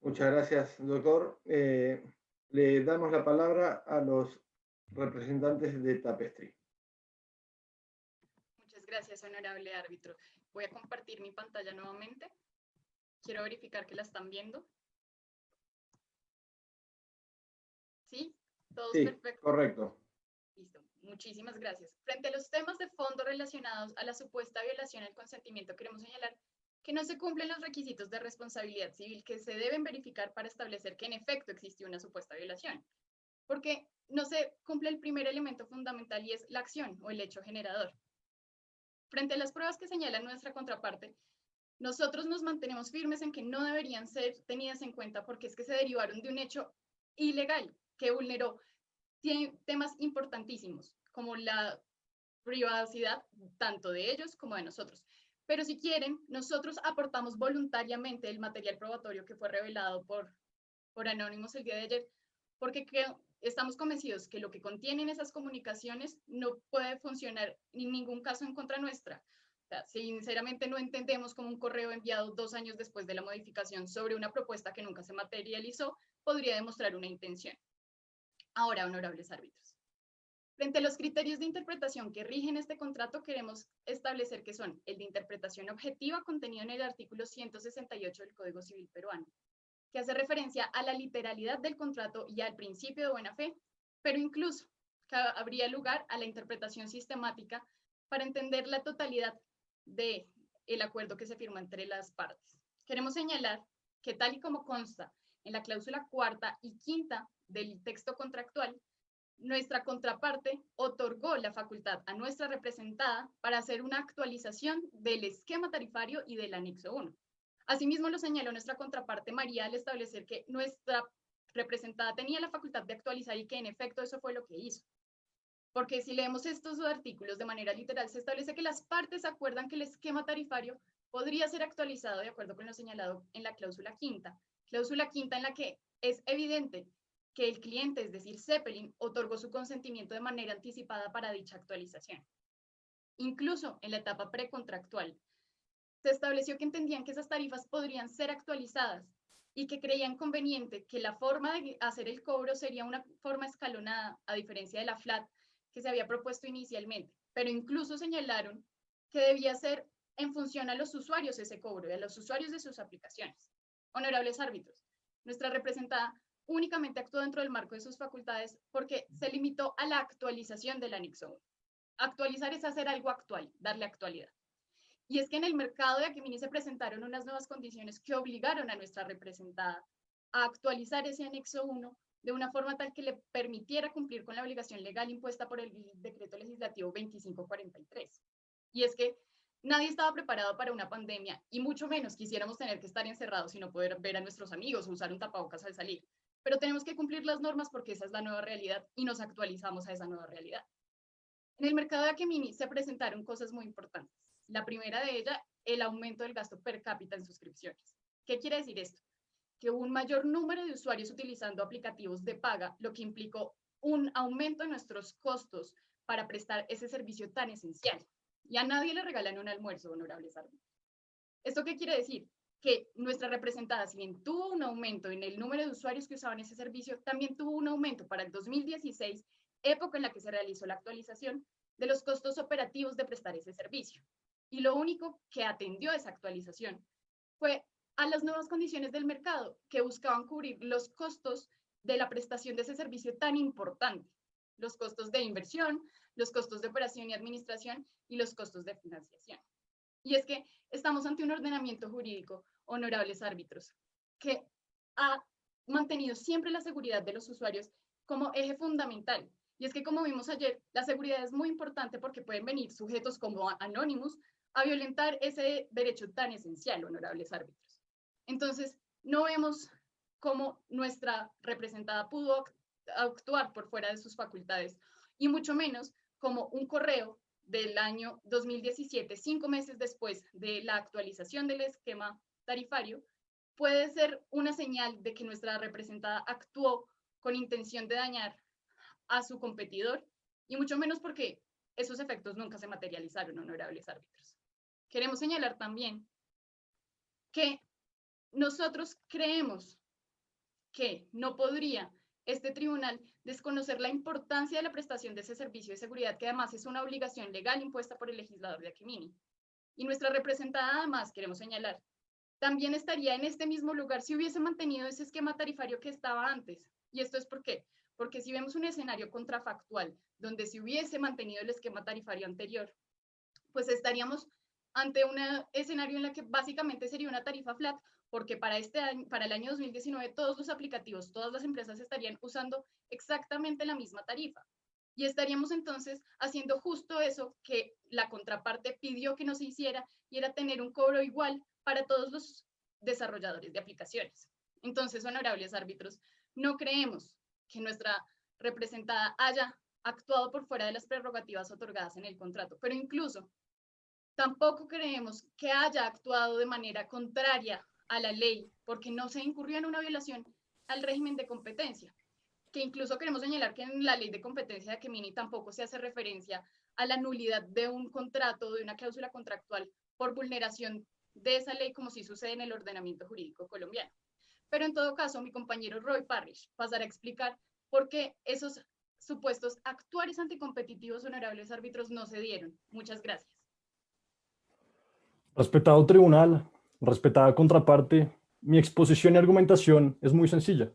Muchas gracias, doctor. Le damos la palabra a los representantes de Tapestry. Muchas gracias, honorable árbitro. Voy a compartir mi pantalla nuevamente. Quiero verificar que la están viendo. ¿Sí? ¿Todos Sí, perfecto? correcto. Listo. Muchísimas gracias. Frente a los temas de fondo relacionados a la supuesta violación al consentimiento, queremos señalar que no se cumplen los requisitos de responsabilidad civil que se deben verificar para establecer que en efecto existió una supuesta violación. Porque no se cumple el primer elemento fundamental y es la acción o el hecho generador. Frente a las pruebas que señala nuestra contraparte, nosotros nos mantenemos firmes en que no deberían ser tenidas en cuenta porque es que se derivaron de un hecho ilegal que vulneró tiene temas importantísimos, como la privacidad tanto de ellos como de nosotros. Pero si quieren, nosotros aportamos voluntariamente el material probatorio que fue revelado por Anonymous el día de ayer, porque estamos convencidos que lo que contienen esas comunicaciones no puede funcionar en ningún caso en contra nuestra. O sea, sinceramente no entendemos cómo un correo enviado 2 años después de la modificación sobre una propuesta que nunca se materializó podría demostrar una intención. Ahora, honorables árbitros, frente a los criterios de interpretación que rigen este contrato, queremos establecer que son el de interpretación objetiva contenido en el artículo 168 del Código Civil peruano, que hace referencia a la literalidad del contrato y al principio de buena fe, pero incluso habría lugar a la interpretación sistemática para entender la totalidad del acuerdo que se firmó entre las partes. Queremos señalar que tal y como consta en la cláusula 4ª y 5ª del texto contractual, nuestra contraparte otorgó la facultad a nuestra representada para hacer una actualización del esquema tarifario y del anexo 1. Asimismo, lo señaló nuestra contraparte María al establecer que nuestra representada tenía la facultad de actualizar y que en efecto eso fue lo que hizo. Porque si leemos estos artículos de manera literal, se establece que las partes acuerdan que el esquema tarifario podría ser actualizado de acuerdo con lo señalado en la cláusula 5ª. Cláusula 5ª en la que es evidente que el cliente, es decir, Zeppelin, otorgó su consentimiento de manera anticipada para dicha actualización. Incluso en la etapa precontractual, se estableció que entendían que esas tarifas podrían ser actualizadas y que creían conveniente que la forma de hacer el cobro sería una forma escalonada, a diferencia de la flat que se había propuesto inicialmente, pero incluso señalaron que debía ser en función a los usuarios ese cobro y a los usuarios de sus aplicaciones. Honorables árbitros, nuestra representada únicamente actuó dentro del marco de sus facultades porque se limitó a la actualización del anexo 1. Actualizar es hacer algo actual, darle actualidad. Y es que en el mercado de Akemini se presentaron unas nuevas condiciones que obligaron a nuestra representada a actualizar ese anexo 1 de una forma tal que le permitiera cumplir con la obligación legal impuesta por el decreto legislativo 2543. Y es que nadie estaba preparado para una pandemia y mucho menos quisiéramos tener que estar encerrados y no poder ver a nuestros amigos o usar un tapabocas al salir. Pero tenemos que cumplir las normas porque esa es la nueva realidad y nos actualizamos a esa nueva realidad. En el mercado de Akemini se presentaron cosas muy importantes. La primera de ellas, el aumento del gasto per cápita en suscripciones. ¿Qué quiere decir esto? Que hubo un mayor número de usuarios utilizando aplicativos de paga, lo que implicó un aumento en nuestros costos para prestar ese servicio tan esencial. Y a nadie le regalan un almuerzo, honorables árbitros. ¿Esto qué quiere decir? Que nuestra representada, si bien tuvo un aumento en el número de usuarios que usaban ese servicio, también tuvo un aumento para el 2016, época en la que se realizó la actualización, de los costos operativos de prestar ese servicio. Y lo único que atendió esa actualización fue a las nuevas condiciones del mercado que buscaban cubrir los costos de la prestación de ese servicio tan importante, los costos de inversión, los costos de operación y administración y los costos de financiación. Y es que estamos ante un ordenamiento jurídico, honorables árbitros, que ha mantenido siempre la seguridad de los usuarios como eje fundamental. Y es que, como vimos ayer, la seguridad es muy importante porque pueden venir sujetos como Anonymous a violentar ese derecho tan esencial, honorables árbitros. Entonces, no vemos cómo nuestra representada pudo actuar por fuera de sus facultades, y mucho menos como un correo del año 2017, 5 meses después de la actualización del esquema tarifario, puede ser una señal de que nuestra representada actuó con intención de dañar a su competidor, y mucho menos porque esos efectos nunca se materializaron, honorables árbitros. Queremos señalar también que nosotros creemos que no podría este tribunal desconocer la importancia de la prestación de ese servicio de seguridad, que además es una obligación legal impuesta por el legislador de Akemini. Y nuestra representada, además, queremos señalar, también estaría en este mismo lugar si hubiese mantenido ese esquema tarifario que estaba antes. ¿Y esto es por qué? Porque si vemos un escenario contrafactual donde se hubiese mantenido el esquema tarifario anterior, pues estaríamos ante un escenario en el que básicamente sería una tarifa flat, porque para el año 2019 todos los aplicativos, todas las empresas estarían usando exactamente la misma tarifa. Y estaríamos entonces haciendo justo eso que la contraparte pidió que no se hiciera, y era tener un cobro igual para todos los desarrolladores de aplicaciones. Entonces, honorables árbitros, no creemos que nuestra representada haya actuado por fuera de las prerrogativas otorgadas en el contrato, pero incluso tampoco creemos que haya actuado de manera contraria a la ley, porque no se incurrió en una violación al régimen de competencia, que incluso queremos señalar que en la ley de competencia de Aquemini tampoco se hace referencia a la nulidad de un contrato, de una cláusula contractual por vulneración de esa ley, como sí sucede en el ordenamiento jurídico colombiano. Pero en todo caso, mi compañero Roy Parrish pasará a explicar por qué esos supuestos actuares anticompetitivos, honorables árbitros, no se dieron. Muchas gracias. Respetado tribunal, respetada contraparte, mi exposición y argumentación es muy sencilla.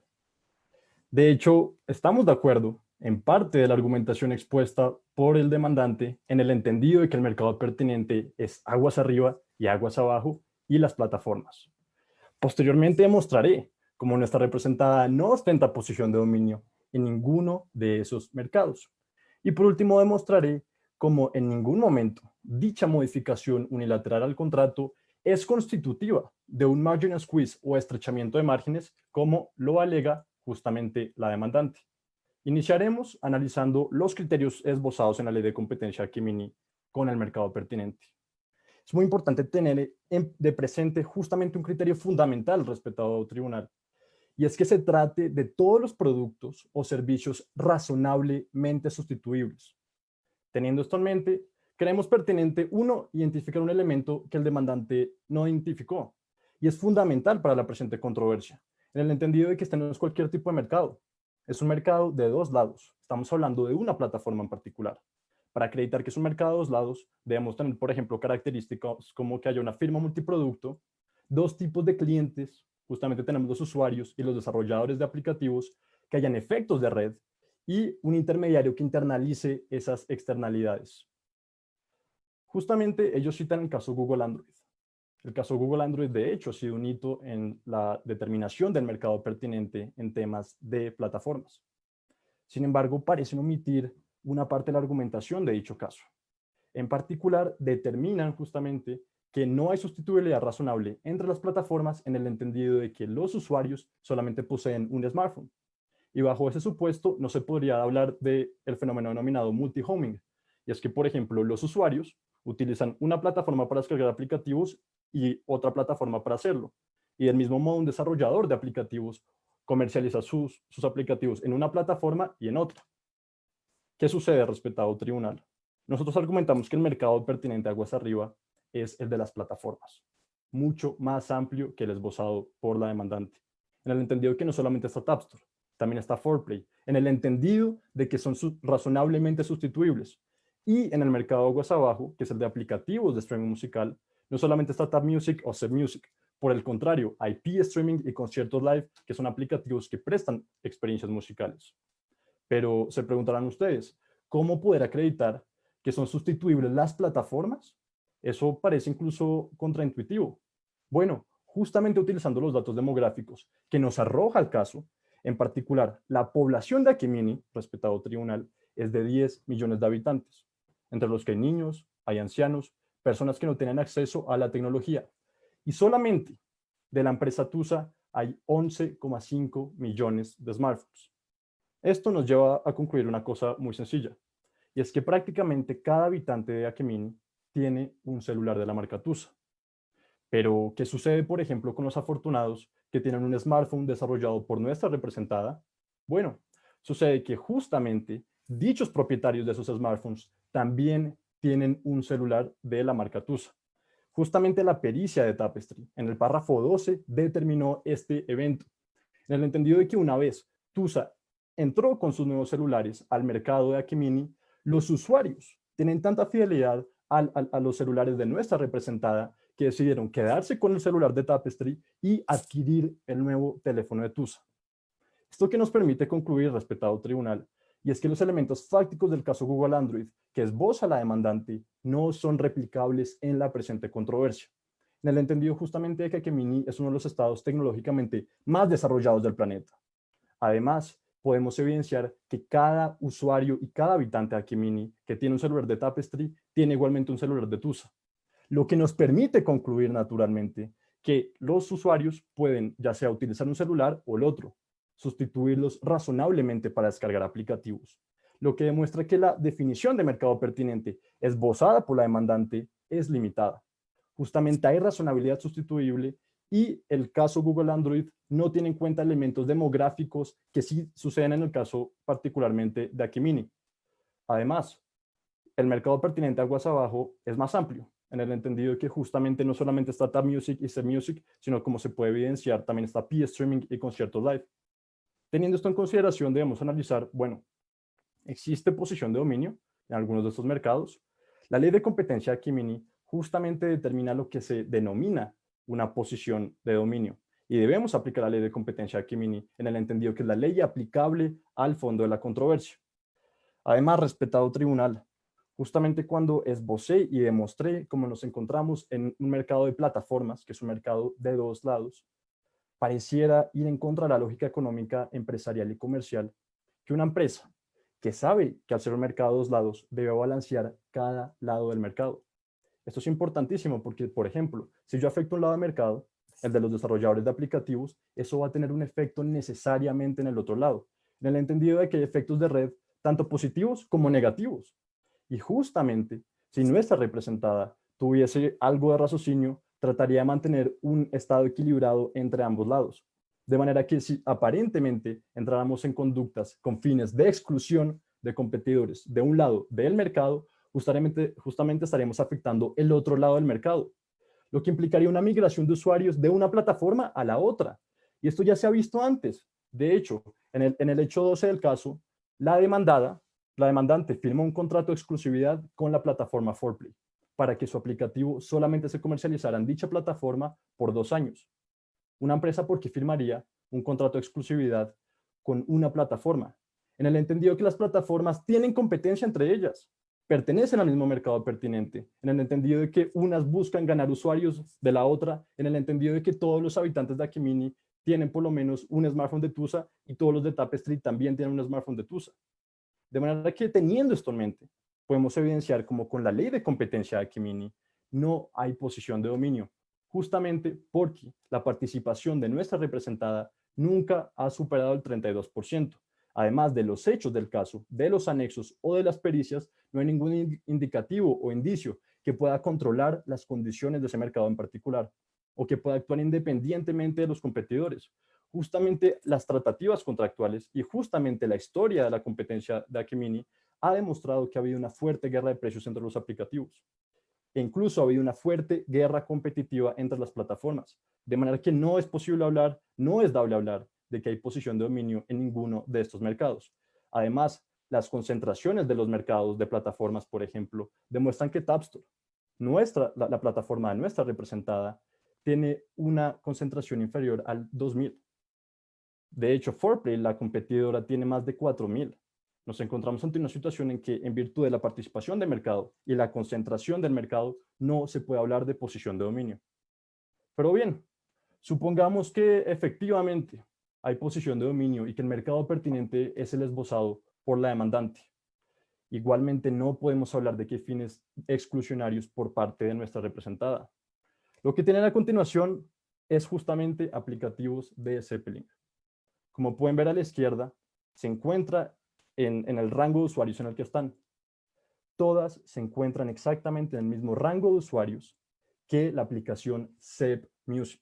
De hecho, estamos de acuerdo en parte de la argumentación expuesta por el demandante en el entendido de que el mercado pertinente es aguas arriba y aguas abajo y las plataformas. Posteriormente demostraré cómo nuestra representada no ostenta posición de dominio en ninguno de esos mercados. Y por último demostraré cómo en ningún momento dicha modificación unilateral al contrato es constitutiva de un margin squeeze o estrechamiento de márgenes como lo alega justamente la demandante. Iniciaremos analizando los criterios esbozados en la ley de competencia Aquemini con el mercado pertinente. Es muy importante tener de presente justamente un criterio fundamental, respetado tribunal, y es que se trate de todos los productos o servicios razonablemente sustituibles. Teniendo esto en mente, creemos pertinente, uno, identificar un elemento que el demandante no identificó, y es fundamental para la presente controversia, en el entendido de que este no es cualquier tipo de mercado. Es un mercado de dos lados. Estamos hablando de una plataforma en particular. Para acreditar que es un mercado de dos lados, debemos tener, por ejemplo, características como que haya una firma multiproducto, dos tipos de clientes, justamente tenemos los usuarios y los desarrolladores de aplicativos, que hayan efectos de red y un intermediario que internalice esas externalidades. Justamente ellos citan el caso Google Android. El caso Google Android, de hecho, ha sido un hito en la determinación del mercado pertinente en temas de plataformas. Sin embargo, parecen omitir una parte de la argumentación de dicho caso. En particular, determinan justamente que no hay sustituibilidad razonable entre las plataformas en el entendido de que los usuarios solamente poseen un smartphone. Y bajo ese supuesto no se podría hablar del fenómeno denominado multi-homing. Y es que, por ejemplo, los usuarios utilizan una plataforma para descargar aplicativos y otra plataforma para hacerlo. Y del mismo modo, un desarrollador de aplicativos comercializa sus aplicativos en una plataforma y en otra. ¿Qué sucede, respetado tribunal? Nosotros argumentamos que el mercado pertinente a aguas arriba es el de las plataformas, mucho más amplio que el esbozado por la demandante, en el entendido que no solamente está Tapstore, también está 4Play, en el entendido de que son razonablemente sustituibles, y en el mercado aguas abajo, que es el de aplicativos de streaming musical, no solamente está Tap Music o Set Music, por el contrario, IP streaming y conciertos live, que son aplicativos que prestan experiencias musicales. Pero se preguntarán ustedes, ¿cómo poder acreditar que son sustituibles las plataformas? Eso parece incluso contraintuitivo. Bueno, justamente utilizando los datos demográficos que nos arroja el caso, en particular, la población de Aquemini, respetado tribunal, es de 10 millones de habitantes, entre los que hay niños, hay ancianos, personas que no tienen acceso a la tecnología. Y solamente de la empresa TUSA hay 11,5 millones de smartphones. Esto nos lleva a concluir una cosa muy sencilla, y es que prácticamente cada habitante de Aquemini tiene un celular de la marca TUSA. Pero, ¿qué sucede, por ejemplo, con los afortunados que tienen un smartphone desarrollado por nuestra representada? Bueno, sucede que justamente dichos propietarios de esos smartphones también tienen un celular de la marca TUSA. Justamente la pericia de Tapestry, en el párrafo 12, determinó este evento, en el entendido de que una vez TUSA entró con sus nuevos celulares al mercado de Aquemini, los usuarios tienen tanta fidelidad a los celulares de nuestra representada que decidieron quedarse con el celular de Tapestry y adquirir el nuevo teléfono de TUSA. Esto que nos permite concluir, respetado tribunal, y es que los elementos fácticos del caso Google Android que esboza la demandante no son replicables en la presente controversia, en el entendido justamente de que Aquemini es uno de los estados tecnológicamente más desarrollados del planeta. Además, podemos evidenciar que cada usuario y cada habitante de Aquemini que tiene un celular de Tapestry tiene igualmente un celular de TUSA, lo que nos permite concluir naturalmente que los usuarios pueden ya sea utilizar un celular o el otro, sustituirlos razonablemente para descargar aplicativos, lo que demuestra que la definición de mercado pertinente esbozada por la demandante es limitada. Justamente hay razonabilidad sustituible y el caso Google Android no tiene en cuenta elementos demográficos que sí suceden en el caso particularmente de Akimini. Además, el mercado pertinente aguas abajo es más amplio, en el entendido de que justamente no solamente está Tab Music y Set Music, sino como se puede evidenciar, también está P-Streaming y conciertos live. Teniendo esto en consideración, debemos analizar, bueno, ¿existe posición de dominio en algunos de estos mercados? La ley de competencia de Akimini justamente determina lo que se denomina una posición de dominio. Y debemos aplicar la ley de competencia de Akimini en el entendido que es la ley aplicable al fondo de la controversia. Además, respetado tribunal, justamente cuando esbocé y demostré cómo nos encontramos en un mercado de plataformas, que es un mercado de dos lados, pareciera ir en contra de la lógica económica, empresarial y comercial, que una empresa que sabe que al ser un mercado de dos lados debe balancear cada lado del mercado. Esto es importantísimo porque, por ejemplo, si yo afecto un lado del mercado, el de los desarrolladores de aplicativos, eso va a tener un efecto necesariamente en el otro lado, en el entendido de que hay efectos de red tanto positivos como negativos. Y justamente, si nuestra representada tuviese algo de raciocinio, trataría de mantener un estado equilibrado entre ambos lados. De manera que si aparentemente entráramos en conductas con fines de exclusión de competidores de un lado del mercado, justamente estaremos afectando el otro lado del mercado, lo que implicaría una migración de usuarios de una plataforma a la otra. Y esto ya se ha visto antes. De hecho, en el hecho 12 del caso, la demandante firmó un contrato de exclusividad con la plataforma 4Play para que su aplicativo solamente se comercializara en dicha plataforma por 2 años. Una empresa, ¿por qué firmaría un contrato de exclusividad con una plataforma? En el entendido que las plataformas tienen competencia entre ellas, pertenecen al mismo mercado pertinente, en el entendido de que unas buscan ganar usuarios de la otra, en el entendido de que todos los habitantes de Akimini tienen por lo menos un smartphone de Tusa y todos los de Tapestry también tienen un smartphone de Tusa. De manera que teniendo esto en mente, podemos evidenciar como con la ley de competencia de Akimini no hay posición de dominio, justamente porque la participación de nuestra representada nunca ha superado el 32%. Además de los hechos del caso, de los anexos o de las pericias, no hay ningún indicativo o indicio que pueda controlar las condiciones de ese mercado en particular o que pueda actuar independientemente de los competidores. Justamente las tratativas contractuales y justamente la historia de la competencia de Akimini ha demostrado que ha habido una fuerte guerra de precios entre los aplicativos. E incluso ha habido una fuerte guerra competitiva entre las plataformas. De manera que no es posible hablar, no es dable hablar de que hay posición de dominio en ninguno de estos mercados. Además, las concentraciones de los mercados de plataformas, por ejemplo, demuestran que Tapstore, la plataforma de nuestra representada, tiene una concentración inferior al 2000. De hecho, 4Play, la competidora, tiene más de 4000. Nos encontramos ante una situación en que, en virtud de la participación de mercado y la concentración del mercado, no se puede hablar de posición de dominio. Pero bien, supongamos que efectivamente hay posición de dominio y que el mercado pertinente es el esbozado por la demandante. Igualmente no podemos hablar de que fines exclusionarios por parte de nuestra representada. Lo que tienen a continuación es justamente aplicativos de Zeppelin. Como pueden ver a la izquierda, se encuentra en el rango de usuarios en el que están. Todas se encuentran exactamente en el mismo rango de usuarios que la aplicación Zep Music.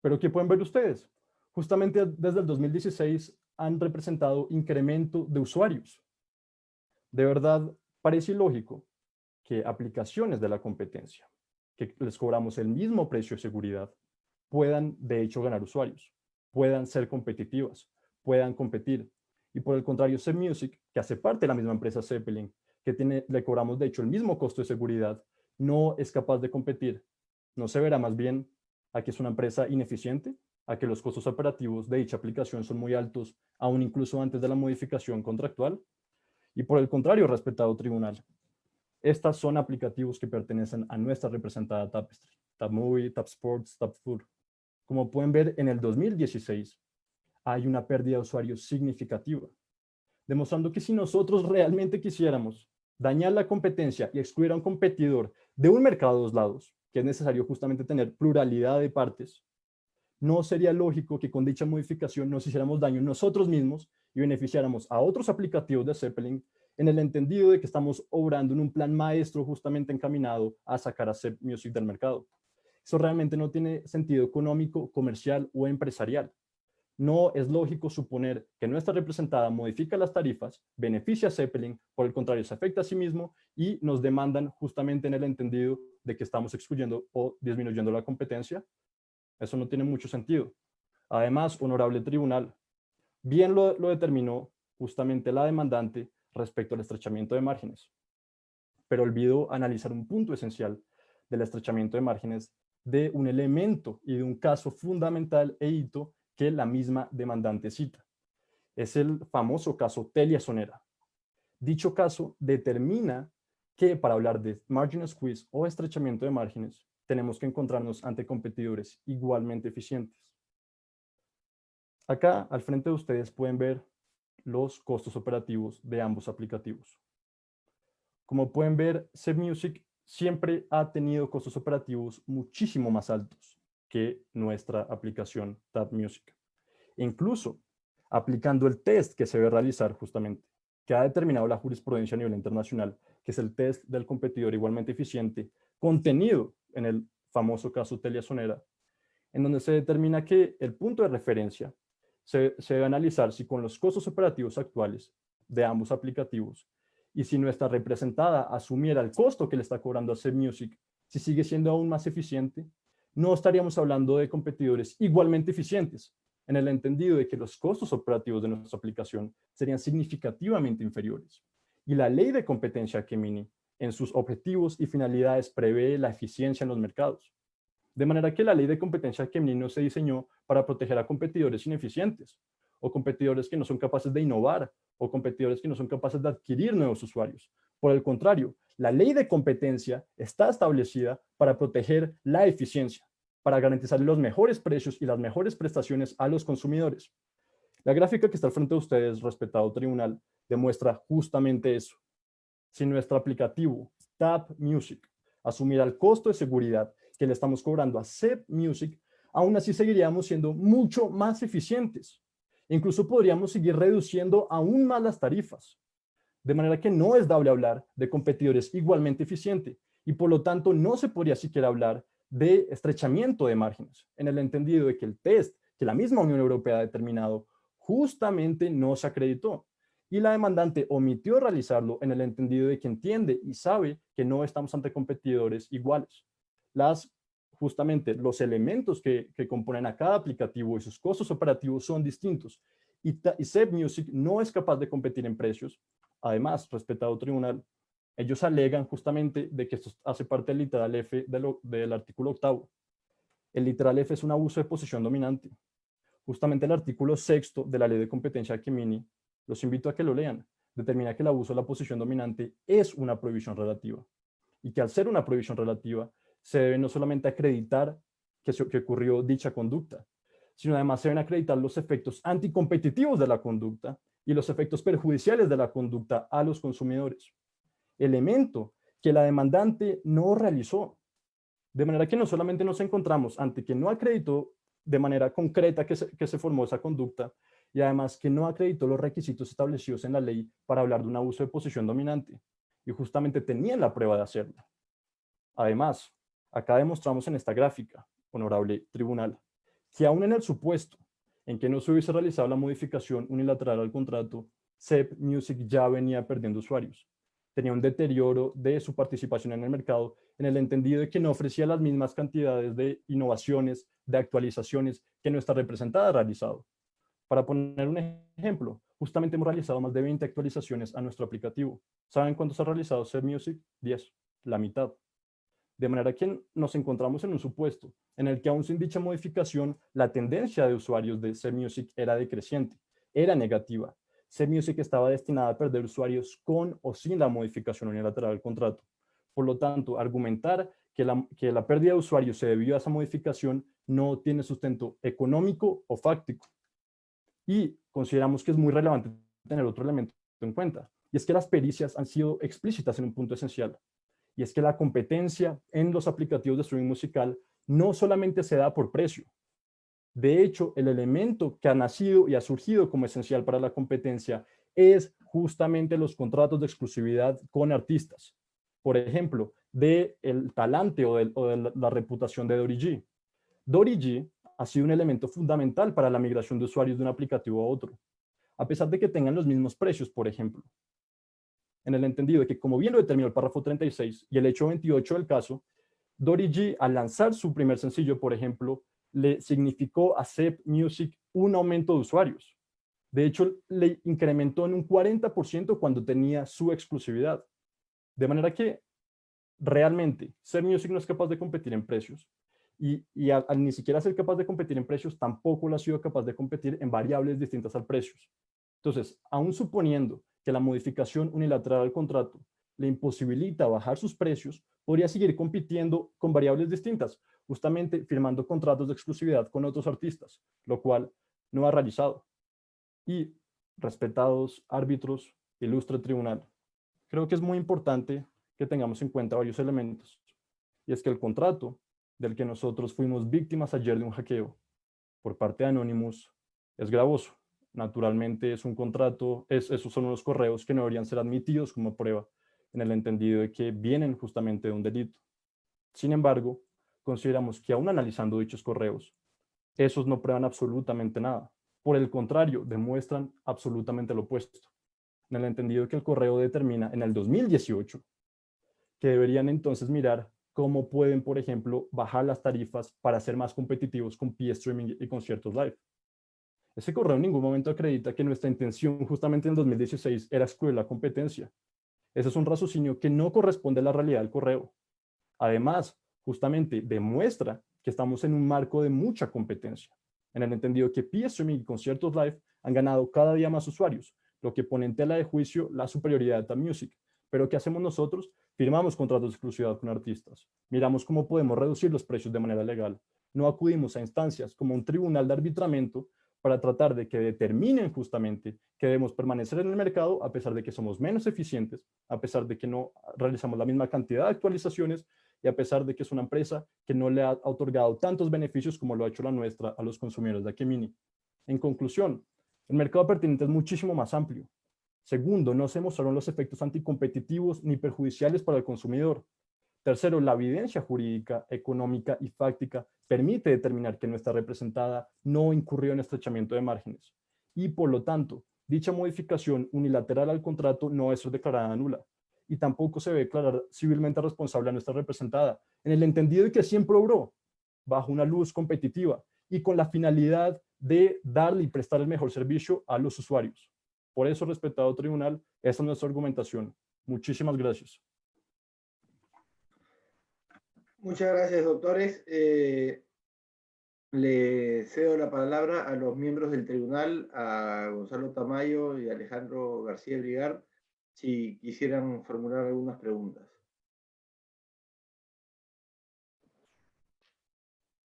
Pero ¿qué pueden ver ustedes? Justamente desde el 2016 han representado incremento de usuarios. De verdad, parece ilógico que aplicaciones de la competencia, que les cobramos el mismo precio de seguridad, puedan de hecho ganar usuarios, puedan ser competitivas, puedan competir. Y por el contrario, Zep Music, que hace parte de la misma empresa Zeppelin, que le cobramos de hecho el mismo costo de seguridad, no es capaz de competir. ¿No se verá más bien a que es una empresa ineficiente? ¿A que los costos operativos de dicha aplicación son muy altos, aún incluso antes de la modificación contractual? Y por el contrario, respetado tribunal, estas son aplicativos que pertenecen a nuestra representada Tapestry, TapMovie, TapSports, TapFood. Como pueden ver, en el 2016 hay una pérdida de usuarios significativa, demostrando que si nosotros realmente quisiéramos dañar la competencia y excluir a un competidor de un mercado de dos lados, que es necesario justamente tener pluralidad de partes, no sería lógico que con dicha modificación nos hiciéramos daño nosotros mismos y beneficiáramos a otros aplicativos de Zeppelin, en el entendido de que estamos obrando en un plan maestro justamente encaminado a sacar a Zep Music del mercado. Eso realmente no tiene sentido económico, comercial o empresarial. No es lógico suponer que nuestra representada modifica las tarifas, beneficia a Zeppelin, por el contrario, se afecta a sí mismo y nos demandan justamente en el entendido de que estamos excluyendo o disminuyendo la competencia. Eso no tiene mucho sentido. Además, honorable tribunal, bien lo determinó justamente la demandante respecto al estrechamiento de márgenes, pero olvidó analizar un punto esencial del estrechamiento de márgenes de un elemento y de un caso fundamental e hito que la misma demandante cita. Es el famoso caso Telia-Sonera. Dicho caso determina que para hablar de margin squeeze o estrechamiento de márgenes, tenemos que encontrarnos ante competidores igualmente eficientes. Acá, al frente de ustedes, pueden ver los costos operativos de ambos aplicativos. Como pueden ver, Zep Music siempre ha tenido costos operativos muchísimo más altos que nuestra aplicación Tab Music. Incluso aplicando el test que se debe realizar justamente, que ha determinado la jurisprudencia a nivel internacional, que es el test del competidor igualmente eficiente, contenido en el famoso caso Telia-Sonera, en donde se determina que el punto de referencia se debe analizar si con los costos operativos actuales de ambos aplicativos y si nuestra representada asumiera el costo que le está cobrando a Zep Music, si sigue siendo aún más eficiente, no estaríamos hablando de competidores igualmente eficientes, en el entendido de que los costos operativos de nuestra aplicación serían significativamente inferiores. Y la ley de competencia Gemini, en sus objetivos y finalidades, prevé la eficiencia en los mercados. De manera que la ley de competencia Gemini no se diseñó para proteger a competidores ineficientes, o competidores que no son capaces de innovar, o competidores que no son capaces de adquirir nuevos usuarios. Por el contrario, la ley de competencia está establecida para proteger la eficiencia, para garantizar los mejores precios y las mejores prestaciones a los consumidores. La gráfica que está al frente de ustedes, respetado tribunal, demuestra justamente eso. Si nuestro aplicativo, Tab Music, asumiera el costo de seguridad que le estamos cobrando a Zep Music, aún así seguiríamos siendo mucho más eficientes. Incluso podríamos seguir reduciendo aún más las tarifas. De manera que no es dable hablar de competidores igualmente eficientes y por lo tanto no se podría siquiera hablar de estrechamiento de márgenes, en el entendido de que el test que la misma Unión Europea ha determinado justamente no se acreditó y la demandante omitió realizarlo en el entendido de que entiende y sabe que no estamos ante competidores iguales. Justamente los elementos que componen a cada aplicativo y sus costos operativos son distintos y Zep Music no es capaz de competir en precios. Además, respetado tribunal, ellos alegan justamente de que esto hace parte del literal F del artículo 8º. El literal F es un abuso de posición dominante. Justamente el artículo 6º de la ley de competencia Gemini, los invito a que lo lean, determina que el abuso de la posición dominante es una prohibición relativa y que al ser una prohibición relativa se debe no solamente acreditar que ocurrió dicha conducta, sino además se deben acreditar los efectos anticompetitivos de la conducta y los efectos perjudiciales de la conducta a los consumidores. Elemento que la demandante no realizó. De manera que no solamente nos encontramos ante que no acreditó de manera concreta que se formó esa conducta y además que no acreditó los requisitos establecidos en la ley para hablar de un abuso de posición dominante y justamente tenían la prueba de hacerlo. Además, acá demostramos en esta gráfica, honorable tribunal, que aún en el supuesto en que no se hubiese realizado la modificación unilateral al contrato, Zep Music ya venía perdiendo usuarios. Tenía un deterioro de su participación en el mercado en el entendido de que no ofrecía las mismas cantidades de innovaciones, de actualizaciones que nuestra representada ha realizado. Para poner un ejemplo, justamente hemos realizado más de 20 actualizaciones a nuestro aplicativo. ¿Saben cuántos ha realizado Zep Music? 10, la mitad. De manera que nos encontramos en un supuesto en el que aún sin dicha modificación, la tendencia de usuarios de Zep Music era decreciente, era negativa. Zep Music estaba destinada a perder usuarios con o sin la modificación unilateral del contrato. Por lo tanto, argumentar que la pérdida de usuarios se debió a esa modificación no tiene sustento económico o fáctico. Y consideramos que es muy relevante tener otro elemento en cuenta, y es que las pericias han sido explícitas en un punto esencial. Y es que la competencia en los aplicativos de streaming musical no solamente se da por precio. De hecho, el elemento que ha nacido y ha surgido como esencial para la competencia es justamente los contratos de exclusividad con artistas. Por ejemplo, del talante o de la reputación de Dory G. Dory G ha sido un elemento fundamental para la migración de usuarios de un aplicativo a otro, a pesar de que tengan los mismos precios, por ejemplo. En el entendido de que, como bien lo determinó el párrafo 36 y el hecho 28 del caso, Dory G, al lanzar su primer sencillo, por ejemplo, le significó a Zep Music un aumento de usuarios. De hecho, le incrementó en un 40% cuando tenía su exclusividad. De manera que realmente Zep Music no es capaz de competir en precios. Y al ni siquiera ser capaz de competir en precios, tampoco lo ha sido capaz de competir en variables distintas al precios. Entonces, aún suponiendo que la modificación unilateral al contrato le imposibilita bajar sus precios, podría seguir compitiendo con variables distintas, justamente firmando contratos de exclusividad con otros artistas, lo cual no ha realizado. Y, respetados árbitros, ilustre tribunal, creo que es muy importante que tengamos en cuenta varios elementos. Y es que el contrato del que nosotros fuimos víctimas ayer de un hackeo por parte de Anonymous es gravoso. Naturalmente es un contrato, esos son unos correos que no deberían ser admitidos como prueba, en el entendido de que vienen justamente de un delito. Sin embargo, consideramos que aún analizando dichos correos, esos no prueban absolutamente nada. Por el contrario, demuestran absolutamente lo opuesto, en el entendido de que el correo determina en el 2018 que deberían entonces mirar cómo pueden, por ejemplo, bajar las tarifas para ser más competitivos con P-Streaming y conciertos live. Ese correo en ningún momento acredita que nuestra intención justamente en el 2016 era excluir la competencia. Ese es un raciocinio que no corresponde a la realidad del correo. Además, justamente demuestra que estamos en un marco de mucha competencia, en el entendido que P-Streaming y conciertos live han ganado cada día más usuarios, lo que pone en tela de juicio la superioridad de Tab Music. Pero ¿qué hacemos nosotros? Firmamos contratos de exclusividad con artistas. Miramos cómo podemos reducir los precios de manera legal. No acudimos a instancias como un tribunal de arbitramiento para tratar de que determinen justamente que debemos permanecer en el mercado a pesar de que somos menos eficientes, a pesar de que no realizamos la misma cantidad de actualizaciones y a pesar de que es una empresa que no le ha otorgado tantos beneficios como lo ha hecho la nuestra a los consumidores de Akemini. En conclusión, el mercado pertinente es muchísimo más amplio. Segundo, no se mostraron los efectos anticompetitivos ni perjudiciales para el consumidor. Tercero, la evidencia jurídica, económica y fáctica permite determinar que nuestra representada no incurrió en estrechamiento de márgenes. Y por lo tanto, dicha modificación unilateral al contrato no es declarada nula. Y tampoco se debe declarar civilmente responsable a nuestra representada, en el entendido de que siempre obró bajo una luz competitiva y con la finalidad de darle y prestar el mejor servicio a los usuarios. Por eso, respetado tribunal, esa es nuestra argumentación. Muchísimas gracias. Muchas gracias, doctores. Le cedo la palabra a los miembros del tribunal, a Gonzalo Tamayo y Alejandro García Brigard, si quisieran formular algunas preguntas.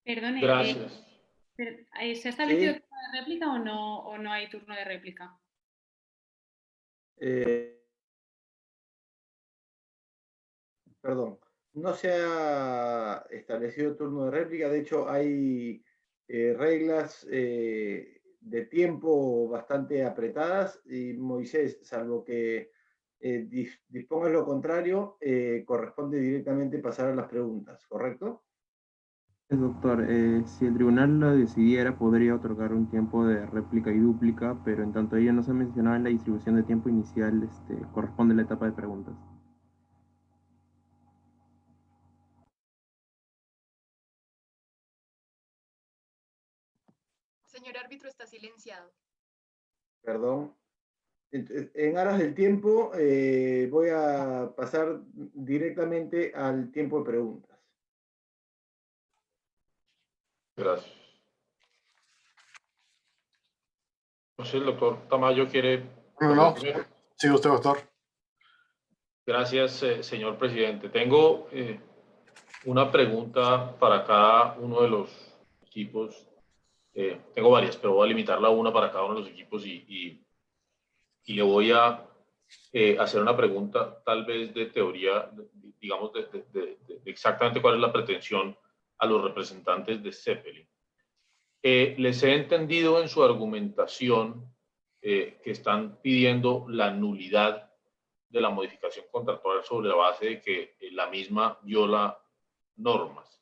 Perdone, Gracias. ¿se ha establecido Sí. turno de réplica o no hay turno de réplica? Perdón, no se ha establecido turno de réplica, de hecho hay reglas de tiempo bastante apretadas y Moisés, salvo que dispongas lo contrario, corresponde directamente pasar a las preguntas, ¿correcto? Doctor, si el tribunal lo decidiera, podría otorgar un tiempo de réplica y dúplica, pero en tanto ello no se mencionaba en la distribución de tiempo inicial, corresponde la etapa de preguntas. Señor árbitro, está silenciado. Perdón. En aras del tiempo, voy a pasar directamente al tiempo de preguntas. Gracias. No sé, el doctor Tamayo quiere... No, sigue usted, doctor. Gracias, señor presidente. Tengo una pregunta para cada uno de los equipos. Tengo varias, pero voy a limitarla a una para cada uno de los equipos y le voy a hacer una pregunta tal vez de teoría, digamos, de exactamente cuál es la pretensión a los representantes de Zeppelin. Les he entendido en su argumentación que están pidiendo la nulidad de la modificación contractual sobre la base de que la misma viola normas.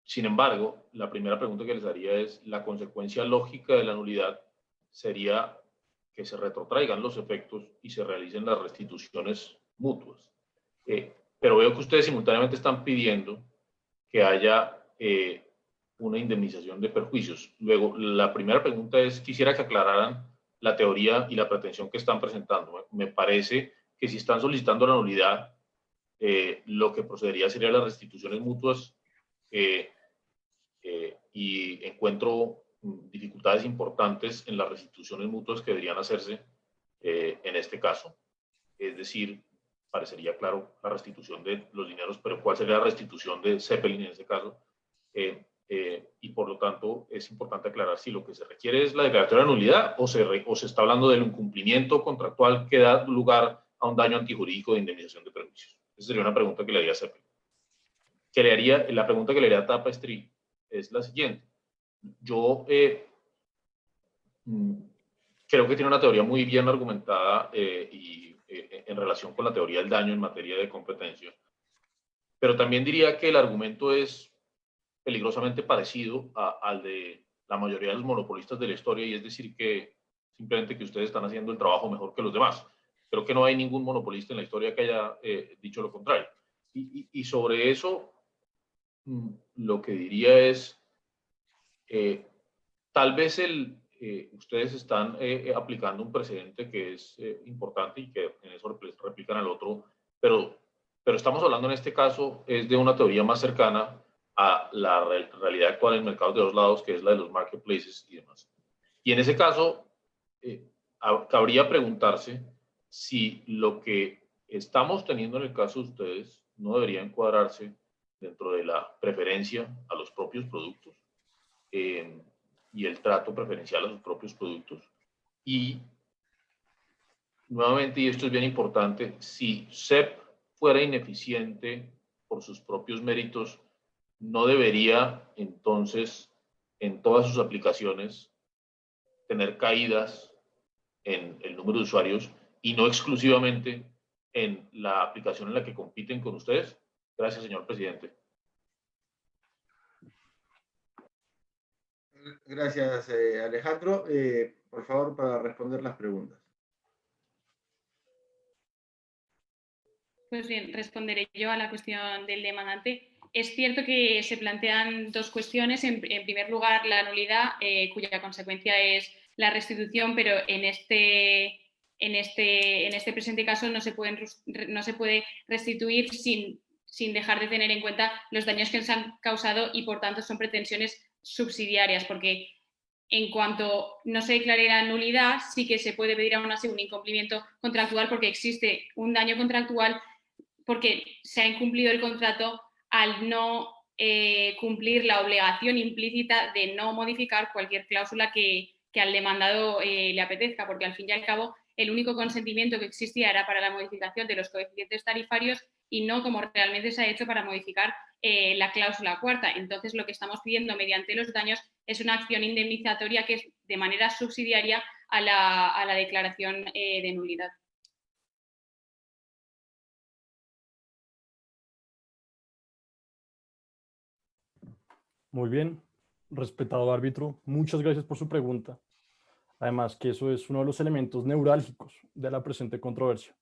Sin embargo, la primera pregunta que les haría es, la consecuencia lógica de la nulidad sería que se retrotraigan los efectos y se realicen las restituciones mutuas. Pero veo que ustedes simultáneamente están pidiendo que haya una indemnización de perjuicios. Luego, la primera pregunta es, quisiera que aclararan la teoría y la pretensión que están presentando. Me parece que si están solicitando la nulidad, lo que procedería sería las restituciones mutuas y encuentro dificultades importantes en las restituciones mutuas que deberían hacerse en este caso. Es decir, parecería claro la restitución de los dineros, pero ¿cuál sería la restitución de Zeppelin en ese caso? Y por lo tanto es importante aclarar si lo que se requiere es la declaratoria de nulidad o se está hablando del incumplimiento contractual que da lugar a un daño antijurídico de indemnización de perjuicios. Esa sería una pregunta que le haría a Zeppelin. La pregunta que le haría a Tapestry es la siguiente. Yo creo que tiene una teoría muy bien argumentada en relación con la teoría del daño en materia de competencia, pero también diría que el argumento es peligrosamente parecido al de la mayoría de los monopolistas de la historia, y es decir que simplemente que ustedes están haciendo el trabajo mejor que los demás. Creo que no hay ningún monopolista en la historia que haya dicho lo contrario. Y sobre eso, lo que diría es, tal vez ustedes están aplicando un precedente que es importante y que en eso replican al otro, pero estamos hablando en este caso es de una teoría más cercana a la realidad actual en mercados de dos lados, que es la de los marketplaces y demás. Y en ese caso, cabría preguntarse si lo que estamos teniendo en el caso de ustedes no debería encuadrarse dentro de la preferencia a los propios productos y el trato preferencial a sus propios productos. Y nuevamente, y esto es bien importante, si CEP fuera ineficiente por sus propios méritos, no debería entonces en todas sus aplicaciones tener caídas en el número de usuarios y no exclusivamente en la aplicación en la que compiten con ustedes. Gracias, señor presidente. Gracias, Alejandro. Por favor, para responder las preguntas. Pues bien, responderé yo a la cuestión del demandante. Es cierto que se plantean dos cuestiones. En primer lugar, la nulidad, cuya consecuencia es la restitución, pero en este presente caso no se puede restituir sin dejar de tener en cuenta los daños que se han causado y, por tanto, son pretensiones subsidiarias, porque en cuanto no se declare la nulidad, sí que se puede pedir aún así un incumplimiento contractual porque existe un daño contractual porque se ha incumplido el contrato al no cumplir la obligación implícita de no modificar cualquier cláusula que al demandado le apetezca, porque al fin y al cabo el único consentimiento que existía era para la modificación de los coeficientes tarifarios y no como realmente se ha hecho para modificar la cláusula cuarta. Entonces, lo que estamos pidiendo mediante los daños es una acción indemnizatoria que es de manera subsidiaria a la declaración de nulidad. Muy bien, respetado árbitro, muchas gracias por su pregunta. Además que eso es uno de los elementos neurálgicos de la presente controversia.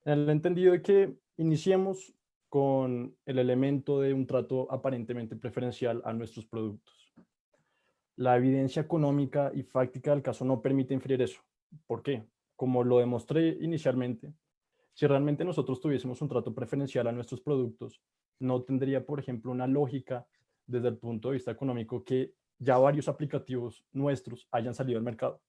En el entendido de que iniciemos con el elemento de un trato aparentemente preferencial a nuestros productos. La evidencia económica y fáctica del caso no permite inferir eso. ¿Por qué? Como lo demostré inicialmente, si realmente nosotros tuviésemos un trato preferencial a nuestros productos, no tendría, por ejemplo, una lógica desde el punto de vista económico que ya varios aplicativos nuestros hayan salido al mercado.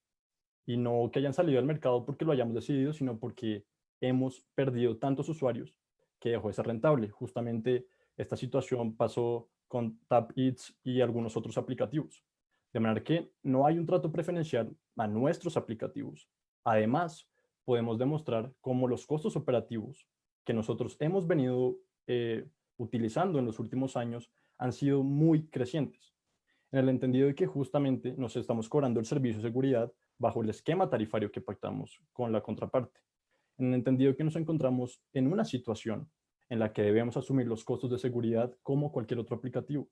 Y no que hayan salido al mercado porque lo hayamos decidido, sino porque hemos perdido tantos usuarios que dejó de ser rentable. Justamente esta situación pasó con Tap Eats y algunos otros aplicativos. De manera que no hay un trato preferencial a nuestros aplicativos. Además, podemos demostrar cómo los costos operativos que nosotros hemos venido utilizando en los últimos años han sido muy crecientes. en el entendido de que justamente nos estamos cobrando el servicio de seguridad bajo el esquema tarifario que pactamos con la contraparte, en el entendido de que nos encontramos en una situación en la que debemos asumir los costos de seguridad como cualquier otro aplicativo.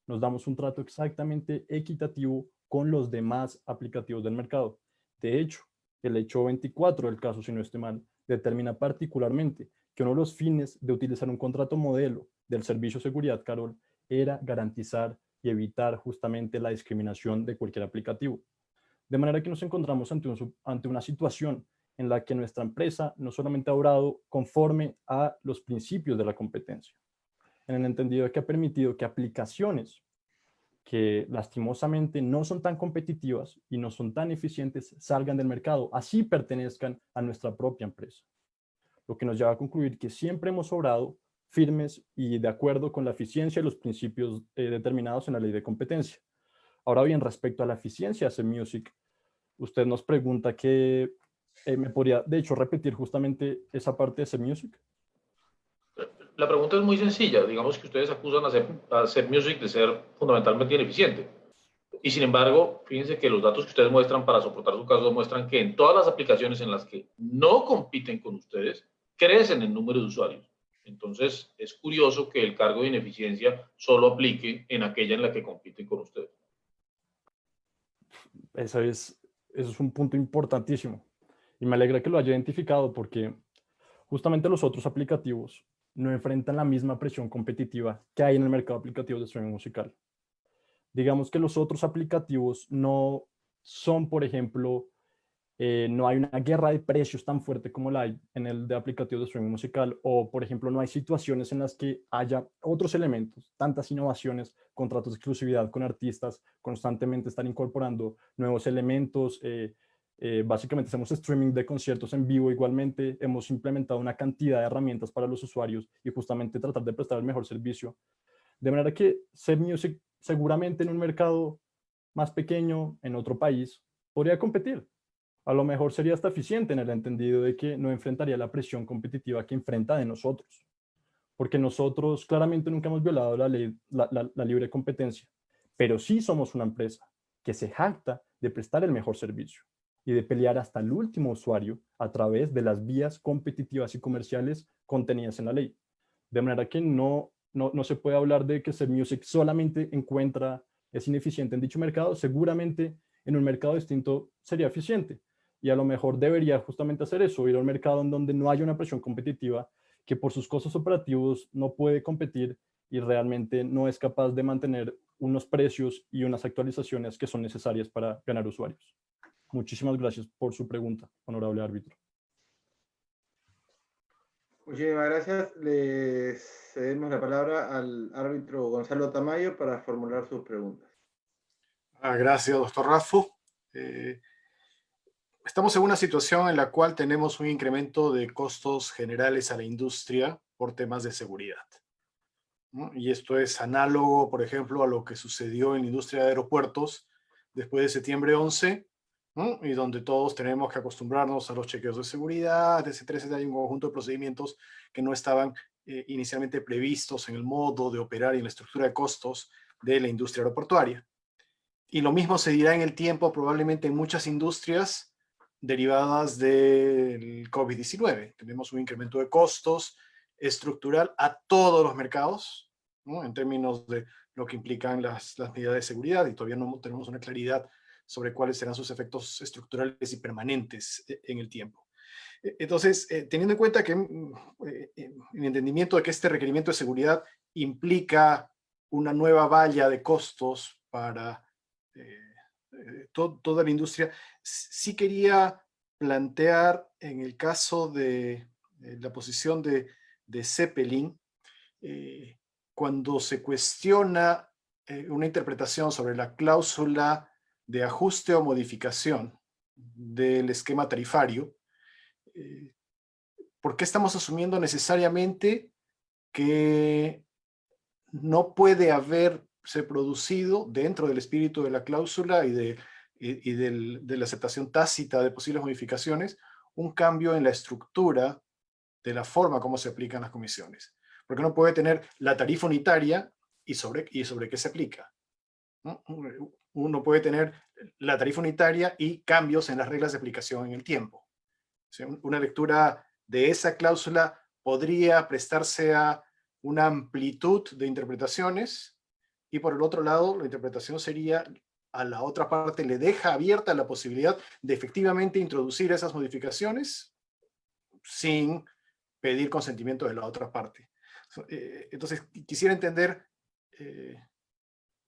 Nos damos un trato exactamente equitativo con los demás aplicativos del mercado. De hecho, el hecho 24 del caso, si no estoy mal, determina particularmente que uno de los fines de utilizar un contrato modelo del servicio de seguridad, Carol, era garantizar y evitar justamente la discriminación de cualquier aplicativo. De manera que nos encontramos ante una situación en la que nuestra empresa no solamente ha obrado conforme a los principios de la competencia, en el entendido de que ha permitido que aplicaciones que lastimosamente no son tan competitivas y no son tan eficientes salgan del mercado, así pertenezcan a nuestra propia empresa. Lo que nos lleva a concluir que siempre hemos obrado firmes y de acuerdo con la eficiencia y los principios determinados en la ley de competencia. Ahora bien, respecto a la eficiencia de CMusic, usted nos pregunta que me podría, de hecho, repetir justamente esa parte de CMusic. La pregunta es muy sencilla. Digamos que ustedes acusan a CMusic de ser fundamentalmente ineficiente. Y sin embargo, fíjense que los datos que ustedes muestran para soportar su caso muestran que en todas las aplicaciones en las que no compiten con ustedes, crecen el número de usuarios. Entonces, es curioso que el cargo de ineficiencia solo aplique en aquella en la que compiten con ustedes. Eso es un punto importantísimo. Y me alegra que lo haya identificado porque justamente los otros aplicativos no enfrentan la misma presión competitiva que hay en el mercado aplicativo de streaming musical. Digamos que los otros aplicativos no son, por ejemplo, no hay una guerra de precios tan fuerte como la hay en el de aplicativos de streaming musical, o por ejemplo no hay situaciones en las que haya otros elementos, tantas innovaciones, contratos de exclusividad con artistas, constantemente están incorporando nuevos elementos, básicamente hacemos streaming de conciertos en vivo igualmente, hemos implementado una cantidad de herramientas para los usuarios y justamente tratar de prestar el mejor servicio. De manera que CMusic seguramente en un mercado más pequeño, en otro país, podría competir. A lo mejor sería hasta eficiente en el entendido de que no enfrentaría la presión competitiva que enfrenta de nosotros. Porque nosotros claramente nunca hemos violado la ley, la libre competencia, pero sí somos una empresa que se jacta de prestar el mejor servicio y de pelear hasta el último usuario a través de las vías competitivas y comerciales contenidas en la ley. De manera que no se puede hablar de que CMusic solamente es ineficiente en dicho mercado. Seguramente en un mercado distinto sería eficiente. Y a lo mejor debería justamente hacer eso, ir a un mercado en donde no haya una presión competitiva, que por sus costos operativos no puede competir y realmente no es capaz de mantener unos precios y unas actualizaciones que son necesarias para ganar usuarios. Muchísimas gracias por su pregunta, honorable árbitro. Muchísimas gracias. Le cedemos la palabra al árbitro Gonzalo Tamayo para formular sus preguntas. Gracias, doctor Raffo. Estamos en una situación en la cual tenemos un incremento de costos generales a la industria por temas de seguridad, ¿no? Y esto es análogo, por ejemplo, a lo que sucedió en la industria de aeropuertos después de septiembre 11, ¿no? Y donde todos tenemos que acostumbrarnos a los chequeos de seguridad, etcétera, etcétera. Hay un conjunto de procedimientos que no estaban inicialmente previstos en el modo de operar y en la estructura de costos de la industria aeroportuaria. Y lo mismo se dirá en el tiempo probablemente en muchas industrias derivadas del COVID-19. Tenemos un incremento de costos estructural a todos los mercados, ¿no? En términos de lo que implican las medidas de seguridad, y todavía no tenemos una claridad sobre cuáles serán sus efectos estructurales y permanentes en el tiempo. Entonces, teniendo en cuenta que el entendimiento de que este requerimiento de seguridad implica una nueva valla de costos para toda la industria, sí quería plantear en el caso de la posición de Zeppelin, cuando se cuestiona una interpretación sobre la cláusula de ajuste o modificación del esquema tarifario, ¿por qué estamos asumiendo necesariamente que no puede haberse producido dentro del espíritu de la cláusula y de la aceptación tácita de posibles modificaciones un cambio en la estructura de la forma como se aplican las comisiones? Porque no puede tener la tarifa unitaria y sobre qué se aplica. ¿no? Uno puede tener la tarifa unitaria y cambios en las reglas de aplicación en el tiempo. O sea, una lectura de esa cláusula podría prestarse a una amplitud de interpretaciones, y por el otro lado, la interpretación sería, a la otra parte le deja abierta la posibilidad de efectivamente introducir esas modificaciones sin pedir consentimiento de la otra parte. Entonces, quisiera entender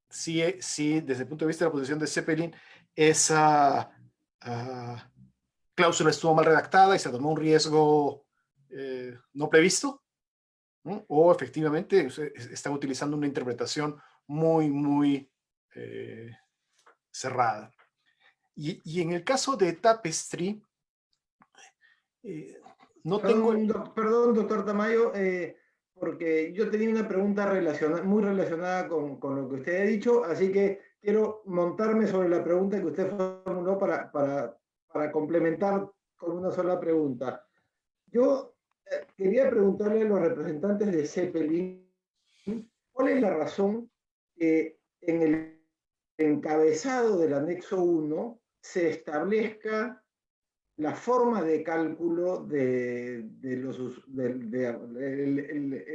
si desde el punto de vista de la posición de Zeppelin, esa cláusula estuvo mal redactada y se tomó un riesgo no previsto, ¿no? O efectivamente están utilizando una interpretación muy cerrada. Y en el caso de Tapestry, no tengo... Perdón, doctor Tamayo, porque yo tenía una pregunta muy relacionada con lo que usted ha dicho, así que quiero montarme sobre la pregunta que usted formuló para complementar con una sola pregunta. Yo quería preguntarle a los representantes de Zeppelin, ¿cuál es la razón que en el encabezado del anexo 1 se establezca la forma de cálculo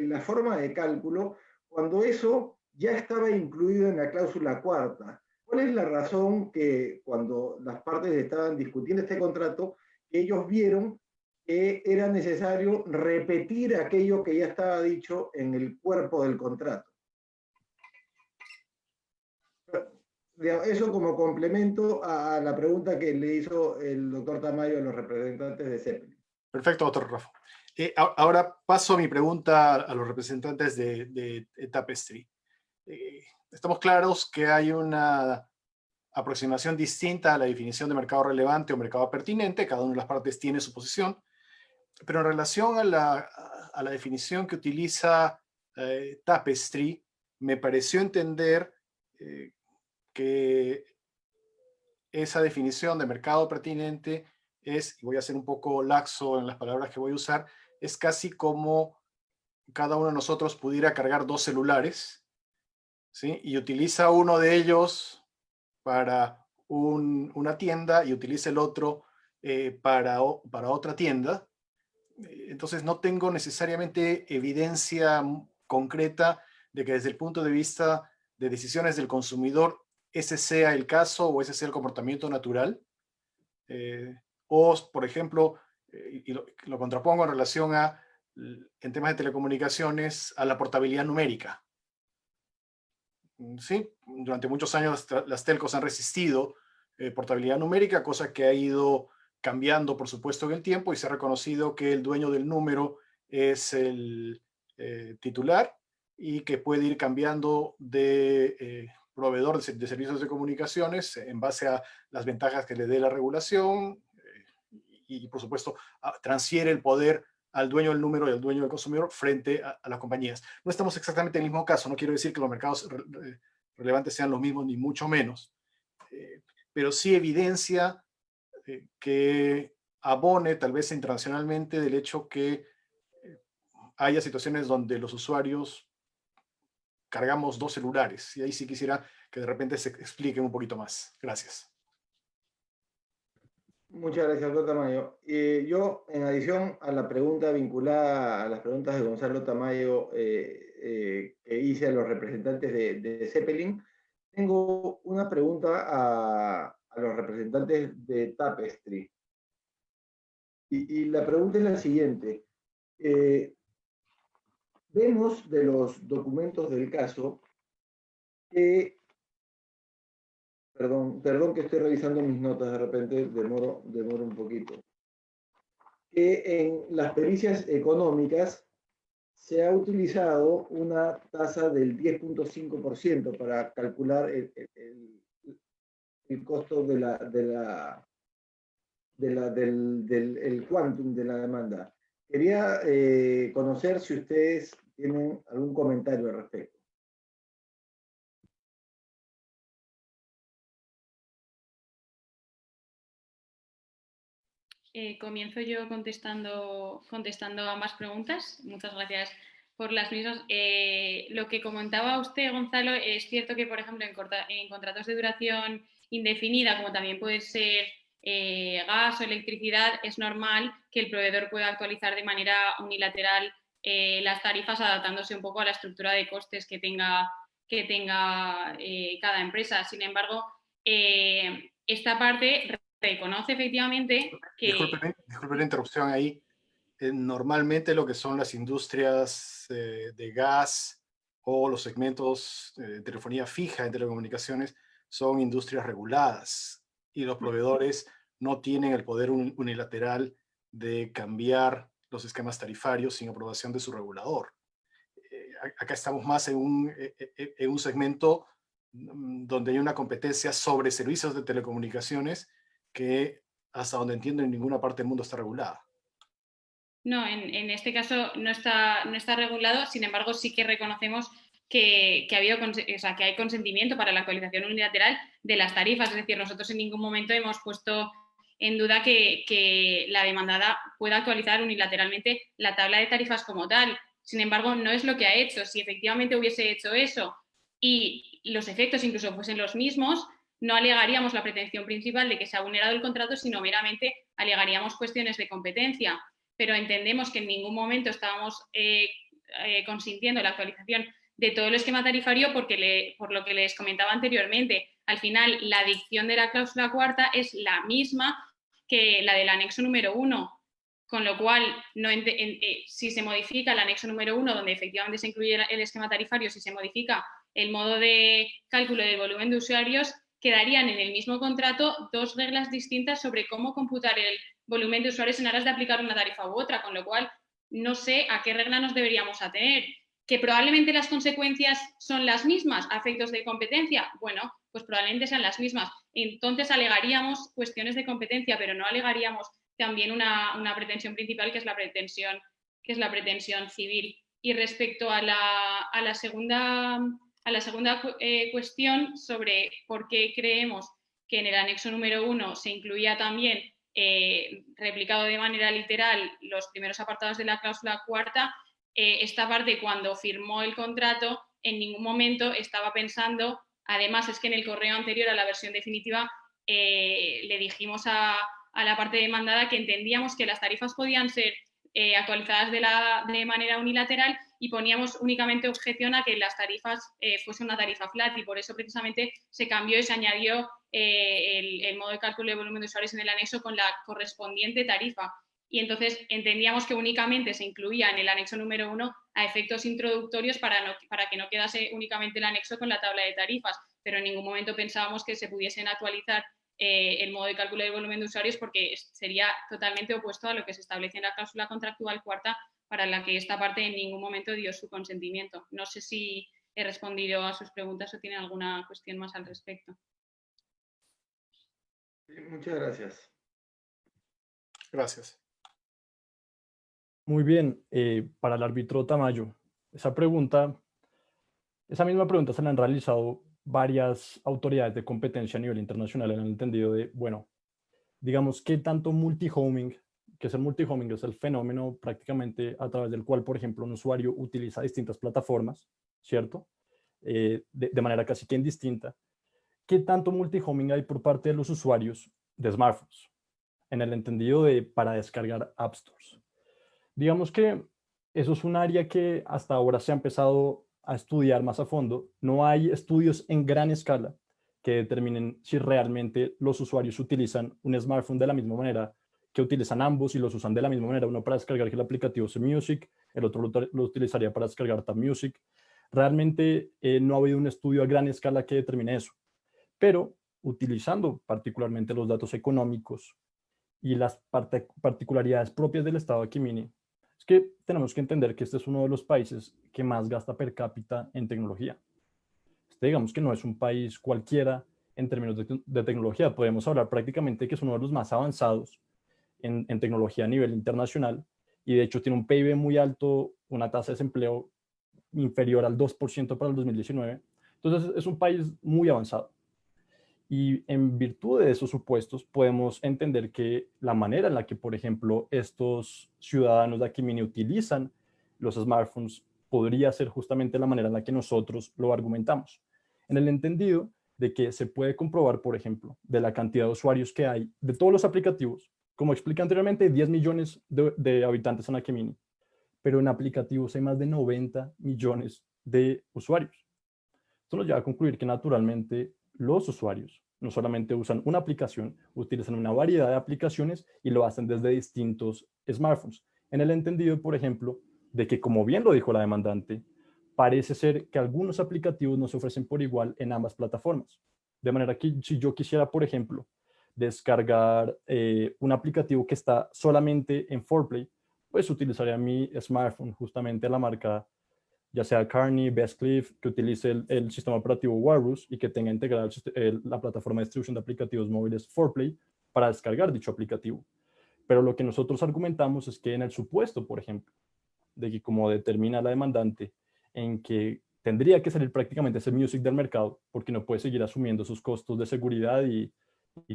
la forma de cálculo cuando eso ya estaba incluido en la cláusula cuarta? ¿Cuál es la razón que cuando las partes estaban discutiendo este contrato, ellos vieron que era necesario repetir aquello que ya estaba dicho en el cuerpo del contrato? Eso como complemento a la pregunta que le hizo el doctor Tamayo a los representantes de Zeppelin. Perfecto, doctor Rafa. Ahora paso a mi pregunta a los representantes de Tapestry. Estamos claros que hay una aproximación distinta a la definición de mercado relevante o mercado pertinente. Cada una de las partes tiene su posición. Pero en relación a la definición que utiliza Tapestry, me pareció entender que esa definición de mercado pertinente es, y voy a ser un poco laxo en las palabras que voy a usar, es casi como cada uno de nosotros pudiera cargar dos celulares, ¿sí? Y utiliza uno de ellos para una tienda y utiliza el otro para otra tienda. Entonces no tengo necesariamente evidencia concreta de que desde el punto de vista de decisiones del consumidor ese sea el caso o ese sea el comportamiento natural. O, por ejemplo, y lo contrapongo en relación a, en temas de telecomunicaciones, a la portabilidad numérica. Sí, durante muchos años las telcos han resistido portabilidad numérica, cosa que ha ido cambiando, por supuesto, en el tiempo, y se ha reconocido que el dueño del número es el titular y que puede ir cambiando de proveedor de servicios de comunicaciones en base a las ventajas que le dé la regulación y, por supuesto, transfiere el poder al dueño del número y al dueño del consumidor frente a las compañías. No estamos exactamente en el mismo caso, no quiero decir que los mercados relevantes sean los mismos, ni mucho menos, pero sí evidencia que abone tal vez internacionalmente del hecho que haya situaciones donde los usuarios cargamos dos celulares, y ahí sí quisiera que de repente se expliquen un poquito más. Gracias. Muchas gracias, doctor Tamayo. Yo, en adición a la pregunta vinculada a las preguntas de Gonzalo Tamayo que hice a los representantes de Zeppelin, tengo una pregunta a los representantes de Tapestry. Y la pregunta es la siguiente. Vemos de los documentos del caso que... Perdón que estoy revisando mis notas, de repente demoro un poquito. Que en las pericias económicas se ha utilizado una tasa del 10.5% para calcular el costo del quantum de la demanda. Quería conocer si ustedes tienen algún comentario al respecto. Comienzo yo contestando ambas preguntas. Muchas gracias por las mismas. Lo que comentaba usted, Gonzalo, es cierto que, por ejemplo, en contratos de duración indefinida, como también puede ser gas o electricidad, es normal que el proveedor pueda actualizar de manera unilateral las tarifas, adaptándose un poco a la estructura de costes que tenga cada empresa. Sin embargo, esta parte reconoce efectivamente que... Disculpe la interrupción ahí. Normalmente lo que son las industrias de gas o los segmentos de telefonía fija en telecomunicaciones son industrias reguladas y los proveedores no tienen el poder unilateral de cambiar los esquemas tarifarios sin aprobación de su regulador. Acá estamos más en un segmento donde hay una competencia sobre servicios de telecomunicaciones que, hasta donde entiendo, en ninguna parte del mundo está regulada. No, en este caso no está regulado, sin embargo sí que reconocemos que hay consentimiento para la actualización unilateral de las tarifas, es decir, nosotros en ningún momento hemos puesto en duda que la demandada pueda actualizar unilateralmente la tabla de tarifas como tal. Sin embargo, no es lo que ha hecho. Si efectivamente hubiese hecho eso y los efectos incluso fuesen los mismos, no alegaríamos la pretensión principal de que se ha vulnerado el contrato, sino meramente alegaríamos cuestiones de competencia. Pero entendemos que en ningún momento estábamos consintiendo la actualización de todo el esquema tarifario por lo que les comentaba anteriormente. Al final, la dicción de la cláusula cuarta es la misma que la del anexo número 1, con lo cual, si se modifica el anexo número 1, donde efectivamente se incluye el esquema tarifario, si se modifica el modo de cálculo del volumen de usuarios, quedarían en el mismo contrato dos reglas distintas sobre cómo computar el volumen de usuarios en aras de aplicar una tarifa u otra, con lo cual no sé a qué regla nos deberíamos atener. ¿Que probablemente las consecuencias son las mismas a efectos de competencia? Bueno, pues probablemente sean las mismas. Entonces alegaríamos cuestiones de competencia, pero no alegaríamos también una pretensión principal, que es la pretensión civil. Y respecto a la segunda cuestión sobre por qué creemos que en el anexo número 1 se incluía también replicado de manera literal los primeros apartados de la cláusula cuarta, esta parte, cuando firmó el contrato, en ningún momento estaba pensando, además es que en el correo anterior a la versión definitiva le dijimos a la parte demandada que entendíamos que las tarifas podían ser actualizadas de manera unilateral y poníamos únicamente objeción a que las tarifas fuese una tarifa flat, y por eso precisamente se cambió y se añadió el modo de cálculo de volumen de usuarios en el anexo con la correspondiente tarifa. Y entonces entendíamos que únicamente se incluía en el anexo número 1 a efectos introductorios para que no quedase únicamente el anexo con la tabla de tarifas, pero en ningún momento pensábamos que se pudiesen actualizar el modo de cálculo de volumen de usuarios, porque sería totalmente opuesto a lo que se establece en la cláusula contractual cuarta, para la que esta parte en ningún momento dio su consentimiento. No sé si he respondido a sus preguntas o tienen alguna cuestión más al respecto. Muchas gracias. Gracias. Muy bien, para el árbitro Tamayo, esa misma pregunta se la han realizado varias autoridades de competencia a nivel internacional, en el entendido de, bueno, digamos, ¿qué tanto multi-homing? ¿Qué es el multi-homing? Es el fenómeno prácticamente a través del cual, por ejemplo, un usuario utiliza distintas plataformas, ¿cierto? De manera casi que indistinta. ¿Qué tanto multi-homing hay por parte de los usuarios de smartphones? En el entendido de para descargar App Stores. Digamos que eso es un área que hasta ahora se ha empezado a estudiar más a fondo. No hay estudios en gran escala que determinen si realmente los usuarios utilizan un smartphone de la misma manera, que utilizan ambos y los usan de la misma manera. Uno para descargar el aplicativo Music, el otro lo utilizaría para descargar Tab Music. Realmente no ha habido un estudio a gran escala que determine eso. Pero utilizando particularmente los datos económicos y las particularidades propias del estado de Aquimini, es que tenemos que entender que este es uno de los países que más gasta per cápita en tecnología. Digamos que no es un país cualquiera en términos de tecnología. Podemos hablar prácticamente que es uno de los más avanzados en tecnología a nivel internacional, y de hecho tiene un PIB muy alto, una tasa de desempleo inferior al 2% para el 2019. Entonces es un país muy avanzado. Y en virtud de esos supuestos, podemos entender que la manera en la que, por ejemplo, estos ciudadanos de Aquimini utilizan los smartphones podría ser justamente la manera en la que nosotros lo argumentamos. En el entendido de que se puede comprobar, por ejemplo, de la cantidad de usuarios que hay de todos los aplicativos. Como expliqué anteriormente, hay 10 millones de habitantes en Akemini, pero en aplicativos hay más de 90 millones de usuarios. Esto nos lleva a concluir que naturalmente los usuarios no solamente usan una aplicación, utilizan una variedad de aplicaciones y lo hacen desde distintos smartphones. En el entendido, por ejemplo, de que, como bien lo dijo la demandante, parece ser que algunos aplicativos no se ofrecen por igual en ambas plataformas. De manera que si yo quisiera, por ejemplo, descargar un aplicativo que está solamente en 4Play, pues utilizaría mi smartphone, justamente la marca, ya sea Kearney, Bestcliff, que utilice el sistema operativo Walrus y que tenga integrada la plataforma de distribución de aplicativos móviles 4Play para descargar dicho aplicativo. Pero lo que nosotros argumentamos es que en el supuesto, por ejemplo, de que como determina la demandante, en que tendría que salir prácticamente ese music del mercado, porque no puede seguir asumiendo sus costos de seguridad y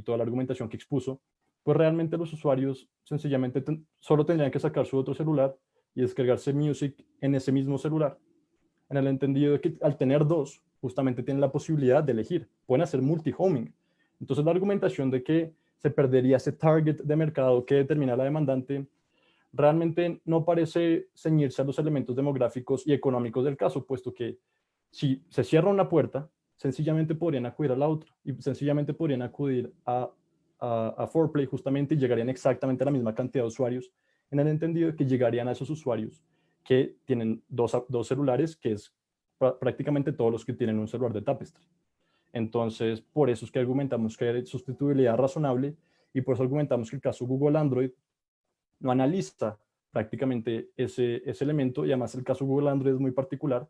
toda la argumentación que expuso, pues realmente los usuarios sencillamente solo tendrían que sacar su otro celular y descargarse music en ese mismo celular. En el entendido de que al tener dos, justamente tienen la posibilidad de elegir, pueden hacer multi-homing. Entonces la argumentación de que se perdería ese target de mercado que determina la demandante realmente no parece ceñirse a los elementos demográficos y económicos del caso, puesto que si se cierra una puerta, sencillamente podrían acudir a la otra y sencillamente podrían acudir a 4Play justamente y llegarían exactamente a la misma cantidad de usuarios, en el entendido de que llegarían a esos usuarios que tienen dos celulares, que es prácticamente todos los que tienen un celular de Tapestry. Entonces, por eso es que argumentamos que hay sustituibilidad razonable y por eso argumentamos que el caso Google Android no analiza prácticamente ese elemento, y además el caso Google Android es muy particular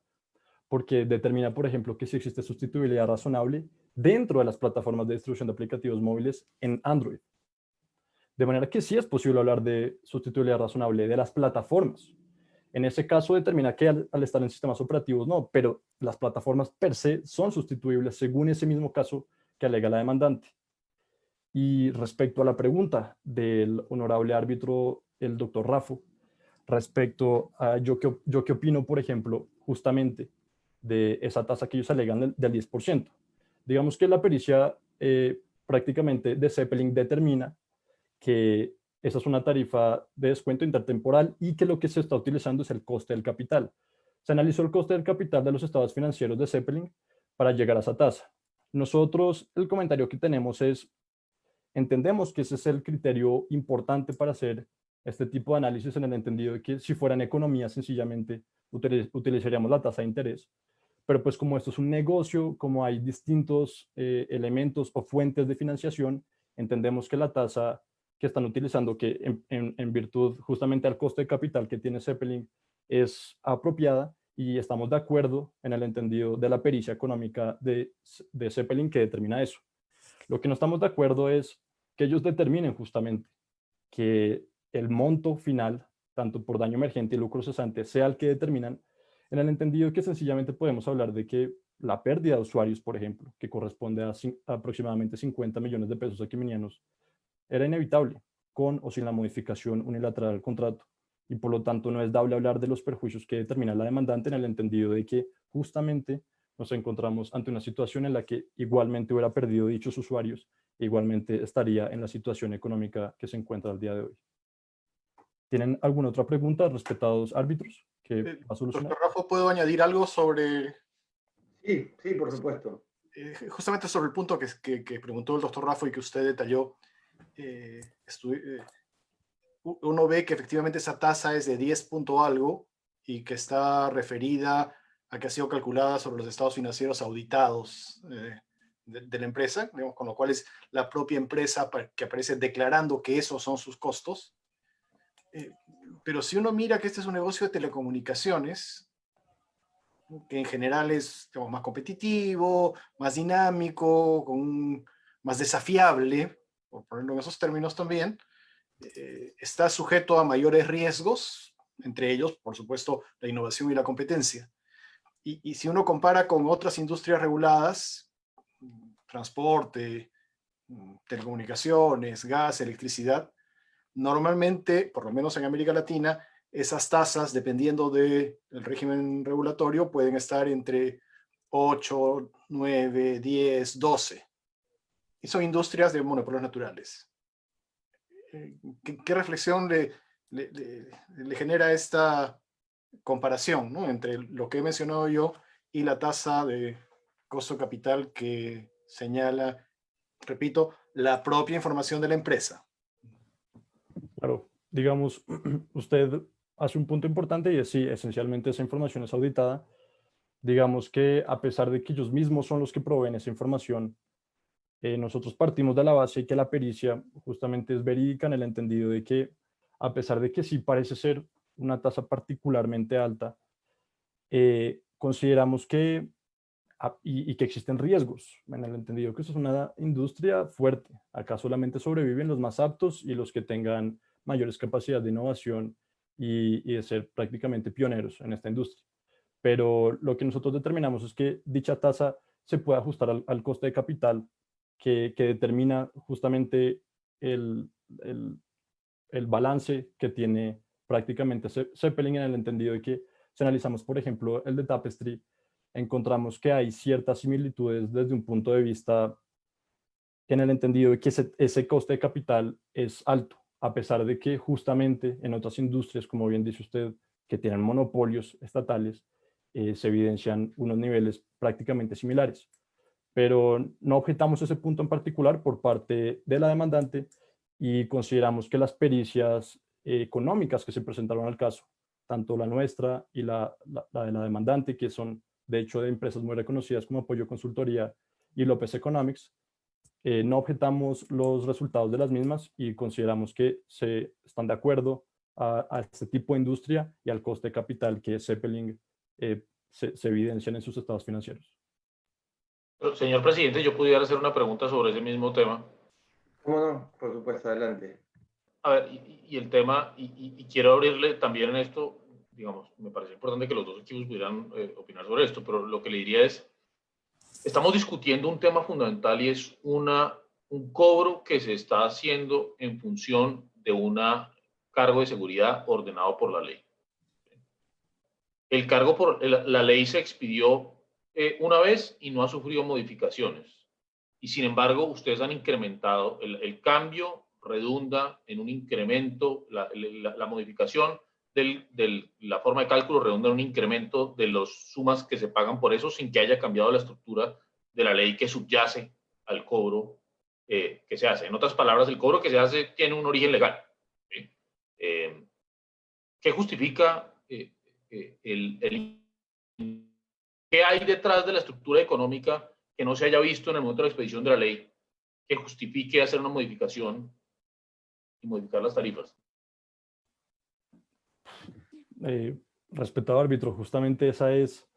porque determina, por ejemplo, que si existe sustituibilidad razonable dentro de las plataformas de distribución de aplicativos móviles en Android. De manera que sí es posible hablar de sustituibilidad razonable de las plataformas. En ese caso determina que al estar en sistemas operativos no, pero las plataformas per se son sustituibles según ese mismo caso que alega la demandante. Y respecto a la pregunta del honorable árbitro, el doctor Raffo, respecto a yo qué opino, por ejemplo, justamente de esa tasa que ellos alegan del 10%. Digamos que la pericia prácticamente de Zeppelin determina que esa es una tarifa de descuento intertemporal y que lo que se está utilizando es el coste del capital. Se analizó el coste del capital de los estados financieros de Zeppelin para llegar a esa tasa. Nosotros, el comentario que tenemos es, entendemos que ese es el criterio importante para hacer este tipo de análisis, en el entendido de que si fueran economías sencillamente utilizaríamos la tasa de interés, pero pues como esto es un negocio, como hay distintos elementos o fuentes de financiación, entendemos que la tasa que están utilizando, que en virtud justamente al coste de capital que tiene Zeppelin, es apropiada, y estamos de acuerdo en el entendido de la pericia económica de Zeppelin que determina eso. Lo que no estamos de acuerdo es que ellos determinen justamente que el monto final, tanto por daño emergente y lucro cesante, sea el que determinan, en el entendido que sencillamente podemos hablar de que la pérdida de usuarios, por ejemplo, que corresponde a aproximadamente 50 millones de pesos aquiminianos, era inevitable, con o sin la modificación unilateral del contrato. Y por lo tanto no es dable hablar de los perjuicios que determina la demandante, en el entendido de que justamente nos encontramos ante una situación en la que igualmente hubiera perdido dichos usuarios e igualmente estaría en la situación económica que se encuentra al día de hoy. ¿Tienen alguna otra pregunta, respetados árbitros, que va a solucionar? Doctor Raffo, ¿puedo añadir algo sobre...? Sí, por supuesto. Justamente sobre el punto que preguntó el doctor Raffo y que usted detalló, uno ve que efectivamente esa tasa es de 10 punto algo y que está referida a que ha sido calculada sobre los estados financieros auditados de la empresa, digamos, con lo cual es la propia empresa que aparece declarando que esos son sus costos. Pero si uno mira que este es un negocio de telecomunicaciones, que en general es, digamos, más competitivo, más dinámico, más desafiable, por ponerlo en esos términos también, está sujeto a mayores riesgos, entre ellos, por supuesto, la innovación y la competencia. Y si uno compara con otras industrias reguladas, transporte, telecomunicaciones, gas, electricidad, normalmente, por lo menos en América Latina, esas tasas, dependiendo del régimen regulatorio, pueden estar entre 8, 9, 10, 12. Y son industrias de monopolios naturales. ¿Qué reflexión le genera esta comparación, ¿no?, entre lo que he mencionado yo y la tasa de costo capital que señala, repito, la propia información de la empresa? Claro, digamos, usted hace un punto importante y es sí, esencialmente esa información es auditada. Digamos que a pesar de que ellos mismos son los que proveen esa información, nosotros partimos de la base que la pericia justamente es verídica en el entendido de que a pesar de que sí parece ser una tasa particularmente alta, consideramos que y que existen riesgos, en el entendido que esto es una industria fuerte. Acá solamente sobreviven los más aptos y los que tengan mayores capacidades de innovación y de ser prácticamente pioneros en esta industria. Pero lo que nosotros determinamos es que dicha tasa se puede ajustar al coste de capital que determina justamente el balance que tiene prácticamente Zeppelin, en el entendido de que si analizamos, por ejemplo, el de Tapestry, encontramos que hay ciertas similitudes desde un punto de vista en el entendido de que ese coste de capital es alto, a pesar de que justamente en otras industrias, como bien dice usted, que tienen monopolios estatales, se evidencian unos niveles prácticamente similares. Pero no objetamos ese punto en particular por parte de la demandante y consideramos que las pericias económicas que se presentaron al caso, tanto la nuestra y la de la demandante, que son de hecho de empresas muy reconocidas como Apoyo Consultoría y López Economics, no objetamos los resultados de las mismas y consideramos que se están de acuerdo a este tipo de industria y al coste de capital que Zeppelin se evidencian en sus estados financieros. Pero, señor presidente, yo pudiera hacer una pregunta sobre ese mismo tema. ¿Cómo no? Por supuesto, adelante. A ver, y el tema, y quiero abrirle también en esto, digamos, me parece importante que los dos equipos pudieran opinar sobre esto, pero lo que le diría es, estamos discutiendo un tema fundamental y es un cobro que se está haciendo en función de un cargo de seguridad ordenado por la ley. El cargo por la ley se expidió una vez y no ha sufrido modificaciones. Y sin embargo, ustedes han incrementado, el cambio redunda en un incremento, la modificación de la forma de cálculo redunda en un incremento de las sumas que se pagan por eso sin que haya cambiado la estructura de la ley que subyace al cobro que se hace. En otras palabras, el cobro que se hace tiene un origen legal. ¿Sí? ¿Qué justifica qué hay detrás de la estructura económica que no se haya visto en el momento de la expedición de la ley que justifique hacer una modificación y modificar las tarifas? Respetado árbitro, justamente esa es,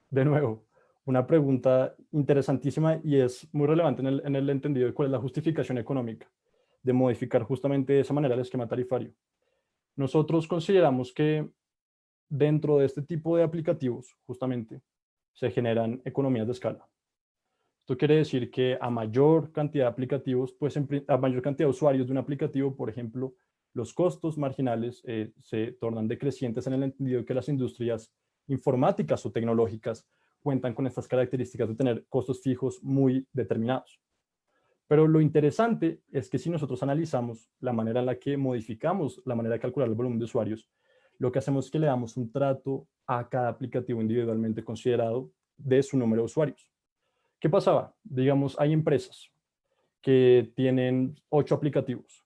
de nuevo, una pregunta interesantísima y es muy relevante en el entendido de cuál es la justificación económica de modificar justamente de esa manera el esquema tarifario. Nosotros consideramos que dentro de este tipo de aplicativos, justamente, se generan economías de escala. Esto quiere decir que a mayor cantidad de aplicativos, pues a mayor cantidad de usuarios de un aplicativo, por ejemplo, los costos marginales se tornan decrecientes en el entendido que las industrias informáticas o tecnológicas cuentan con estas características de tener costos fijos muy determinados. Pero lo interesante es que si nosotros analizamos la manera en la que modificamos la manera de calcular el volumen de usuarios, lo que hacemos es que le damos un trato a cada aplicativo individualmente considerado de su número de usuarios. ¿Qué pasaba? Digamos, hay empresas que tienen 8 aplicativos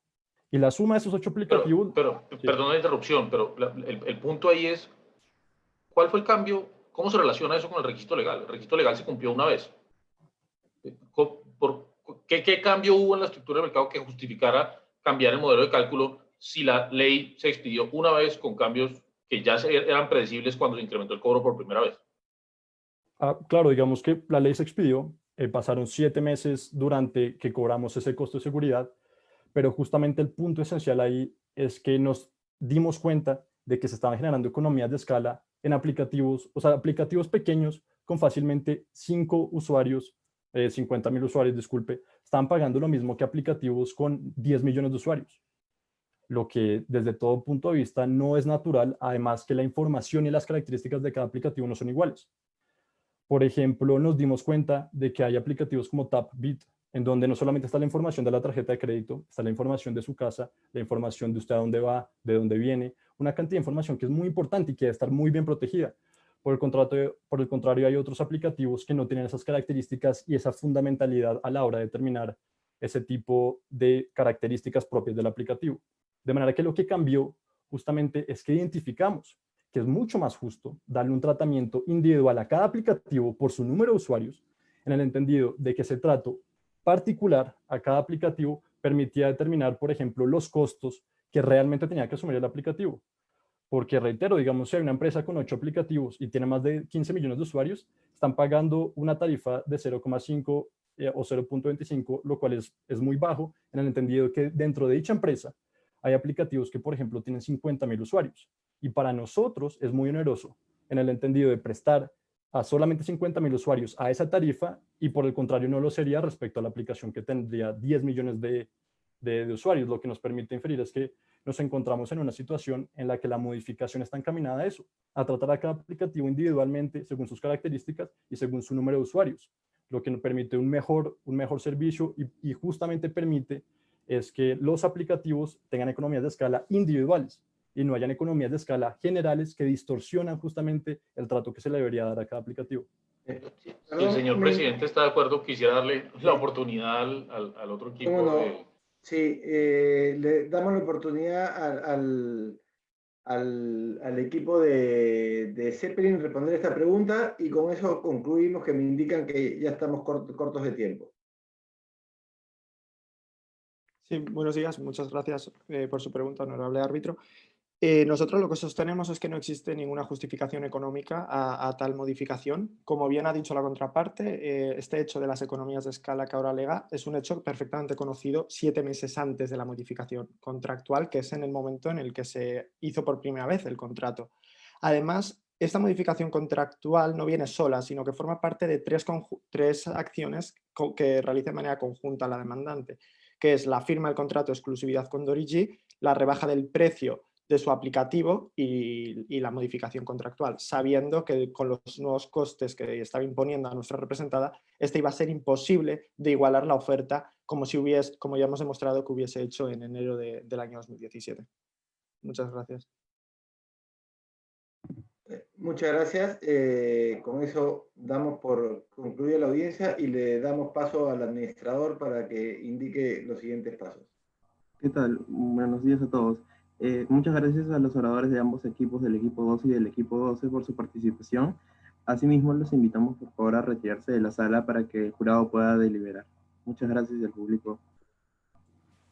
y la suma de esos 8 aplicativos... Sí. Perdón la interrupción, pero el punto ahí es, ¿cuál fue el cambio? ¿Cómo se relaciona eso con el requisito legal? El requisito legal se cumplió una vez. ¿Qué cambio hubo en la estructura del mercado que justificara cambiar el modelo de cálculo si la ley se expidió una vez con cambios que ya eran predecibles cuando se incrementó el cobro por primera vez? Claro, digamos que la ley se expidió, pasaron 7 meses durante que cobramos ese costo de seguridad, pero justamente el punto esencial ahí es que nos dimos cuenta de que se estaban generando economías de escala en aplicativos, o sea, aplicativos pequeños con fácilmente 5 usuarios, 50.000 usuarios, disculpe, estaban pagando lo mismo que aplicativos con 10 millones de usuarios. lo que desde todo punto de vista no es natural, además que la información y las características de cada aplicativo no son iguales. Por ejemplo, nos dimos cuenta de que hay aplicativos como TapBit, en donde no solamente está la información de la tarjeta de crédito, está la información de su casa, la información de usted a dónde va, de dónde viene, una cantidad de información que es muy importante y que debe estar muy bien protegida. Por el contrario, hay otros aplicativos que no tienen esas características y esa fundamentalidad a la hora de determinar ese tipo de características propias del aplicativo. De manera que lo que cambió justamente es que identificamos que es mucho más justo darle un tratamiento individual a cada aplicativo por su número de usuarios, en el entendido de que ese trato particular a cada aplicativo permitía determinar, por ejemplo, los costos que realmente tenía que asumir el aplicativo. Porque, reitero, digamos, si hay una empresa con 8 aplicativos y tiene más de 15 millones de usuarios, están pagando una tarifa de 0,5 o 0,25, lo cual es muy bajo, en el entendido que dentro de dicha empresa hay aplicativos que, por ejemplo, tienen 50.000 usuarios. Y para nosotros es muy oneroso, en el entendido de prestar a solamente 50.000 usuarios a esa tarifa, y por el contrario no lo sería respecto a la aplicación que tendría 10 millones de usuarios. Lo que nos permite inferir es que nos encontramos en una situación en la que la modificación está encaminada a eso, a tratar a cada aplicativo individualmente según sus características y según su número de usuarios, lo que nos permite un mejor servicio y justamente permite es que los aplicativos tengan economías de escala individuales y no hayan economías de escala generales que distorsionan justamente el trato que se le debería dar a cada aplicativo. Si el señor presidente está de acuerdo, quisiera darle la oportunidad al otro equipo. No? Sí, le damos la oportunidad al equipo de Zeppelin responder esta pregunta, y con eso concluimos, que me indican que ya estamos cortos de tiempo. Sí, buenos días. Muchas gracias por su pregunta, honorable árbitro. Nosotros lo que sostenemos es que no existe ninguna justificación económica a tal modificación. Como bien ha dicho la contraparte, este hecho de las economías de escala que ahora alega es un hecho perfectamente conocido 7 meses antes de la modificación contractual, que es en el momento en el que se hizo por primera vez el contrato. Además, esta modificación contractual no viene sola, sino que forma parte de tres acciones que realiza de manera conjunta la demandante, que es la firma del contrato de exclusividad con Dorigi, la rebaja del precio de su aplicativo y la modificación contractual, sabiendo que con los nuevos costes que estaba imponiendo a nuestra representada, iba a ser imposible de igualar la oferta como ya hemos demostrado que hubiese hecho en enero del año 2017. Muchas gracias. Muchas gracias. Con eso damos por concluida la audiencia y le damos paso al administrador para que indique los siguientes pasos. ¿Qué tal? Buenos días a todos. Muchas gracias a los oradores de ambos equipos, del equipo 12 y del equipo 12, por su participación. Asimismo, los invitamos por favor a retirarse de la sala para que el jurado pueda deliberar. Muchas gracias al público.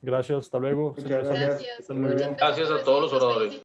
Gracias, hasta luego. Muchas gracias. Gracias. Gracias a todos los oradores.